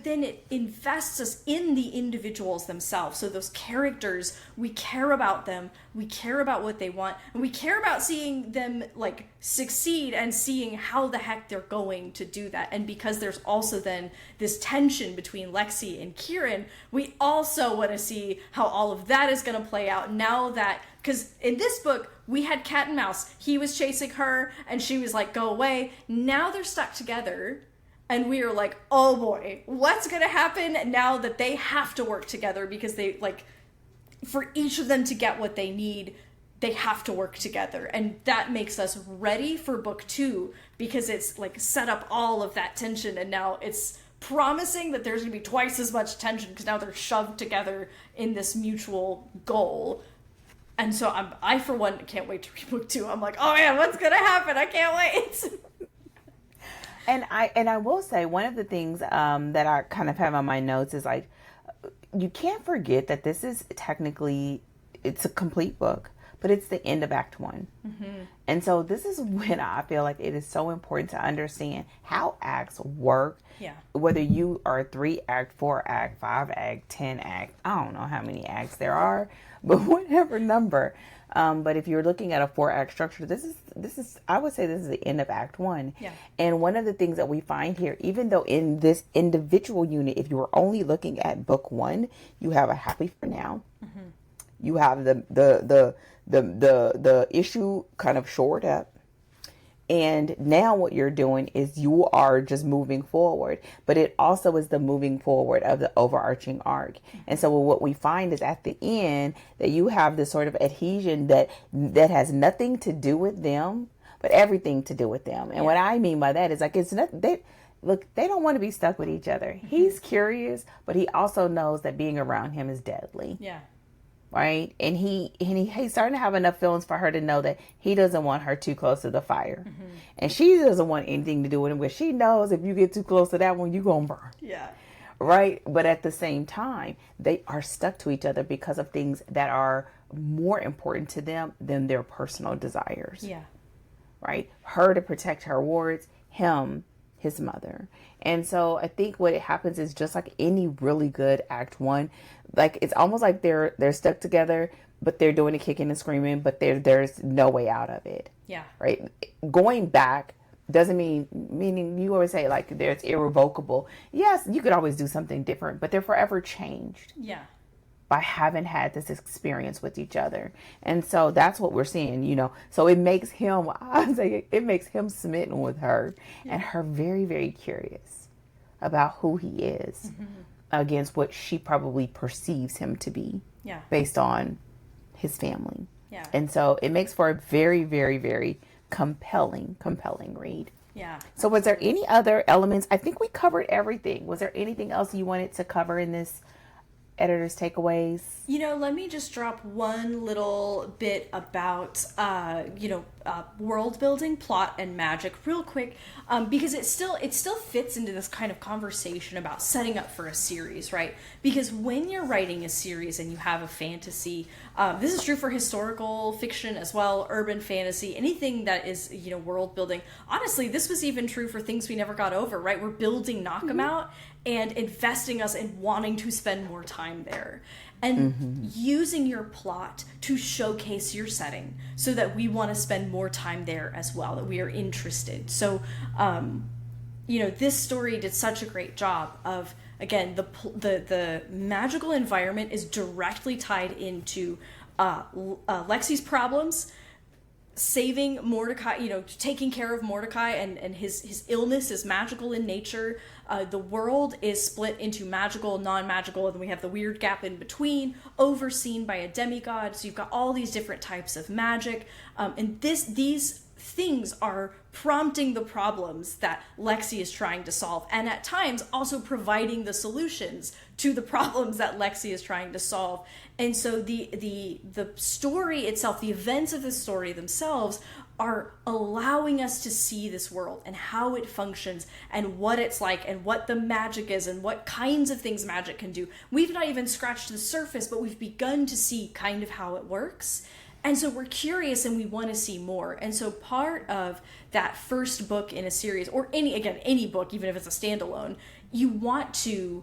then it invests us in the individuals themselves. So those characters, we care about them, we care about what they want, and we care about seeing them like succeed and seeing how the heck they're going to do that. And because there's also then this tension between Lexi and Kieran, we also want to see how all of that is going to play out now that, because in this book, we had cat and mouse. He was chasing her, and she was like, go away. Now they're stuck together, and we are like, oh boy, what's going to happen now that they have to work together? Because they, like, for each of them to get what they need, they have to work together. And that makes us ready for book 2, because it's, like, set up all of that tension, and now it's promising that there's going to be twice as much tension, because now they're shoved together in this mutual goal. And so I for one, can't wait to read book 2. I'm like, oh man, what's going to happen? I can't wait. And I will say, one of the things that I kind of have on my notes is like, you can't forget that this is technically, it's a complete book, but it's the end of Act 1. And so this is when I feel like it is so important to understand how acts work. Yeah. Whether you are 3 act, 4 act, 5 act, 10 act, I don't know how many acts there are, but whatever number. But if you're looking at a 4-act structure, this is I would say this is the end of Act 1. Yeah. And one of the things that we find here, even though in this individual unit, if you were only looking at book 1, you have a happy for now. You have the issue kind of shored up. And now what you're doing is you are just moving forward, but it also is the moving forward of the overarching arc. And so what we find is at the end that you have this sort of adhesion that has nothing to do with them, but everything to do with them. And what I mean by that is like, it's not, they don't want to be stuck with each other. He's curious, but he also knows that being around him is deadly. Yeah. Right. And he's starting to have enough feelings for her to know that he doesn't want her too close to the fire. And she doesn't want anything to do with him, but she knows if you get too close to that one, you're going to burn. Yeah. Right. But at the same time, they are stuck to each other because of things that are more important to them than their personal desires. Yeah. Right. Her to protect her wards, him, his mother. And so I think what happens is just like any really good Act 1, like it's almost like they're stuck together, but they're doing the kicking and screaming, but there's no way out of it. Yeah. Right. Going back, doesn't mean, meaning you always say like there's irrevocable. Yes, you could always do something different, but they're forever changed. Yeah. By having had this experience with each other. And so that's what we're seeing, you know. So it makes him, I say, it makes him smitten with her, and her very, very curious about who he is against what she probably perceives him to be based on his family. Yeah. And so it makes for a very, very, very compelling read. Yeah. So was there any other elements? I think we covered everything. Was there anything else you wanted to cover in this editor's takeaways? You know, let me just drop one little bit about, world building, plot, and magic real quick, because it still fits into this kind of conversation about setting up for a series, right? Because when you're writing a series and you have a fantasy, this is true for historical fiction as well, urban fantasy, anything that is, world building. Honestly, this was even true for things we never got over, right? We're building Knock 'em Out and investing us in wanting to spend more time there. And using your plot to showcase your setting so that we want to spend more time there as well, that we are interested. So, this story did such a great job of, again, the magical environment is directly tied into Lexi's problems, saving Mordecai, taking care of Mordecai, and his illness is magical in nature. The world is split into magical, non-magical, and then we have the weird gap in between, overseen by a demigod. So you've got all these different types of magic, and these things are prompting the problems that Lexi is trying to solve, and at times also providing the solutions to the problems that Lexi is trying to solve. And so the story itself, the events of the story themselves, are allowing us to see this world and how it functions and what it's like and what the magic is and what kinds of things magic can do. We've not even scratched the surface, but we've begun to see kind of how it works. And so we're curious and we want to see more. And so part of that first book in a series, or any book, even if it's a standalone, you want to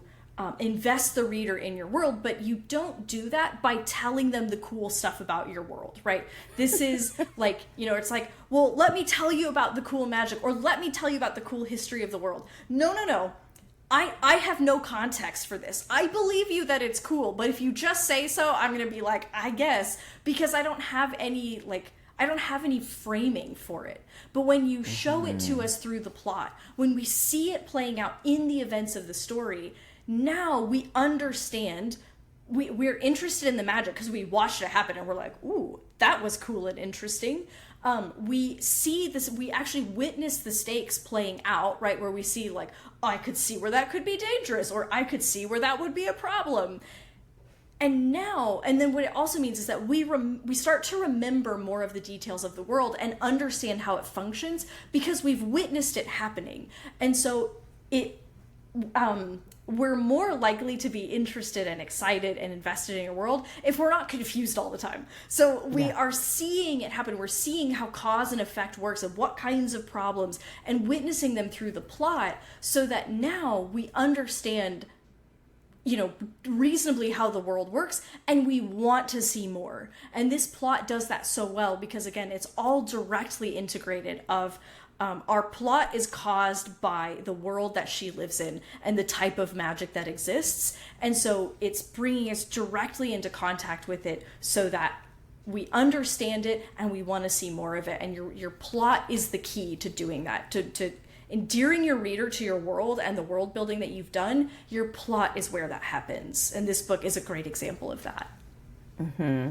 invest the reader in your world, but you don't do that by telling them the cool stuff about your world, right? This is like, it's like, well, let me tell you about the cool magic, or let me tell you about the cool history of the world. No. I have no context for this. I believe you that it's cool, but if you just say so, I'm going to be like, I guess, because I don't have any framing for it. But when you show it to us through the plot, when we see it playing out in the events of the story, now we understand, we're interested in the magic because we watched it happen and we're like, ooh, that was cool and interesting. We see this, we actually witness the stakes playing out, right? Where we see like, oh, I could see where that could be dangerous, or I could see where that would be a problem. And then what it also means is that we start to remember more of the details of the world and understand how it functions because we've witnessed it happening. And so we're more likely to be interested and excited and invested in a world if we're not confused all the time. So we are seeing it happen. We're seeing how cause and effect works and what kinds of problems, and witnessing them through the plot so that now we understand, reasonably how the world works, and we want to see more. And this plot does that so well because, again, it's all directly integrated of our plot is caused by the world that she lives in and the type of magic that exists. And so it's bringing us directly into contact with it so that we understand it and we want to see more of it. And your plot is the key to doing that, to endearing your reader to your world and the world building that you've done. Your plot is where that happens. And this book is a great example of that. Mm-hmm.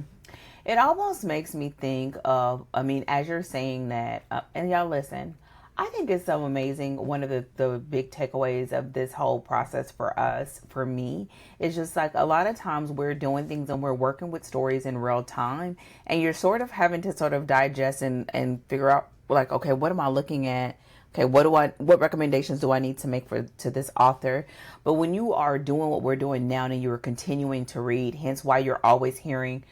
It almost makes me think of, as you're saying that, and y'all listen, I think it's so amazing. One of the big takeaways of this whole process for me, is just like a lot of times we're doing things and we're working with stories in real time, and you're sort of having to sort of digest and figure out like, okay, what am I looking at? Okay, what recommendations do I need to make to this author? But when you are doing what we're doing now and you're continuing to read, hence why you're always hearing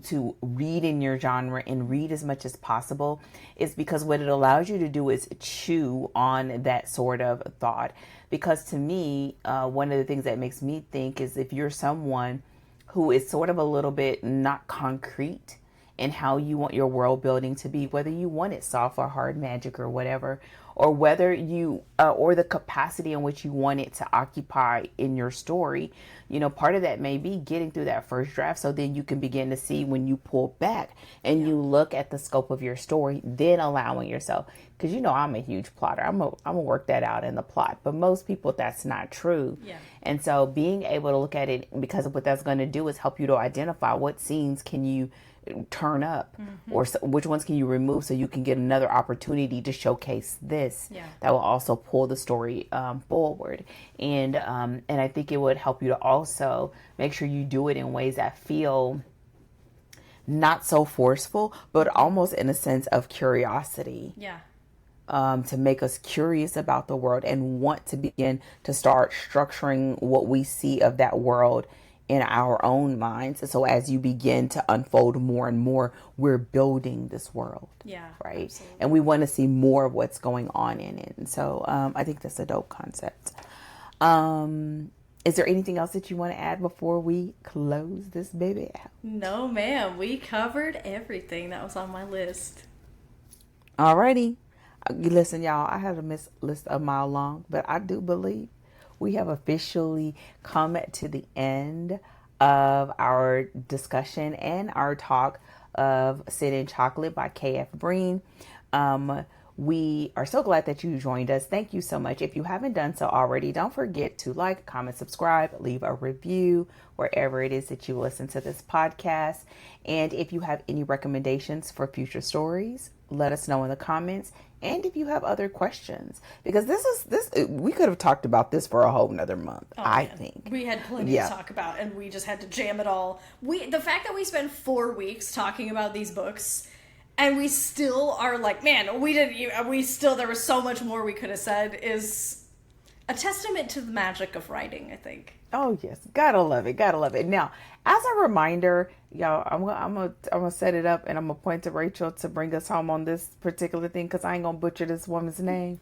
to read in your genre and read as much as possible, is because what it allows you to do is chew on that sort of thought. Because to me, one of the things that makes me think is if you're someone who is sort of a little bit not concrete in how you want your world building to be, whether you want it soft or hard magic or whatever, or whether you, or the capacity in which you want it to occupy in your story. You know, part of that may be getting through that first draft, so then you can begin to see when you pull back and you look at the scope of your story, then allowing yourself, because you know I'm a huge plotter. I'm gonna work that out in the plot, but most people that's not true. Yeah. And so being able to look at it, because what that's going to do is help you to identify what scenes can you turn up, or which ones can you remove, so you can get another opportunity to showcase this that will also pull the story forward. And I think it would help you to also make sure you do it in ways that feel not so forceful, but almost in a sense of curiosity. To make us curious about the world and want to begin to start structuring what we see of that world in our own minds. So as you begin to unfold more and more, we're building this world. Right. Absolutely. And we want to see more of what's going on in it. And so I think that's a dope concept. Is there anything else that you want to add before we close this baby out? No, ma'am. We covered everything that was on my list. Alrighty. Listen, y'all, I had a list a mile long, but I do believe we have officially come to the end of our discussion and our talk of Sit in Chocolate by K.F. Breene. We are so glad that you joined us. Thank you so much. If you haven't done so already, don't forget to like, comment, subscribe, leave a review wherever it is that you listen to this podcast. And if you have any recommendations for future stories, let us know in the comments. And if you have other questions, because we could have talked about this for a whole nother month. I think we had plenty to talk about, and we just had to jam it all. The fact that we spent 4 weeks talking about these books, and we still are like, man, there was so much more we could have said, is a testament to the magic of writing, I think. Oh yes, gotta love it. Now, as a reminder, y'all, I'm gonna set it up, and I'm gonna point to Rachel to bring us home on this particular thing, because I ain't gonna butcher this woman's name.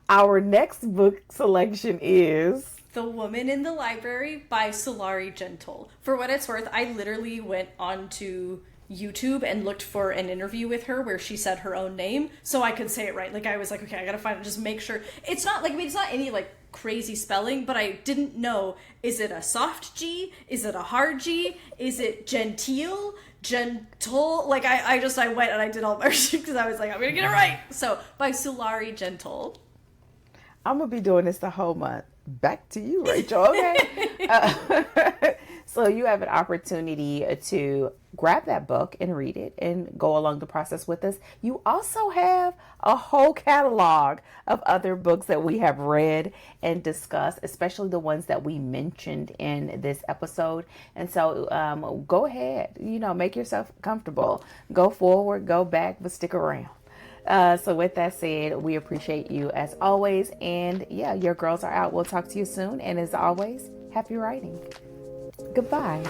Our next book selection is The Woman in the Library by Sulari Gentle. For what it's worth, I literally went onto YouTube and looked for an interview with her where she said her own name so I could say it right. Like, I was like, okay, I gotta find it, just make sure it's not like, it's not any like crazy spelling, but I didn't know, is it a soft G, is it a hard G, is it gentle, like I went and I did all my research because I was like, I'm gonna get it right. So by Sulari Gentle. I'm gonna be doing this the whole month. Back to you, Rachel. Okay. So you have an opportunity to grab that book and read it and go along the process with us. You also have a whole catalog of other books that we have read and discussed, especially the ones that we mentioned in this episode. And so go ahead, make yourself comfortable. Go forward, go back, but stick around. So with that said, we appreciate you as always. And yeah, your girls are out. We'll talk to you soon. And as always, happy writing. Goodbye.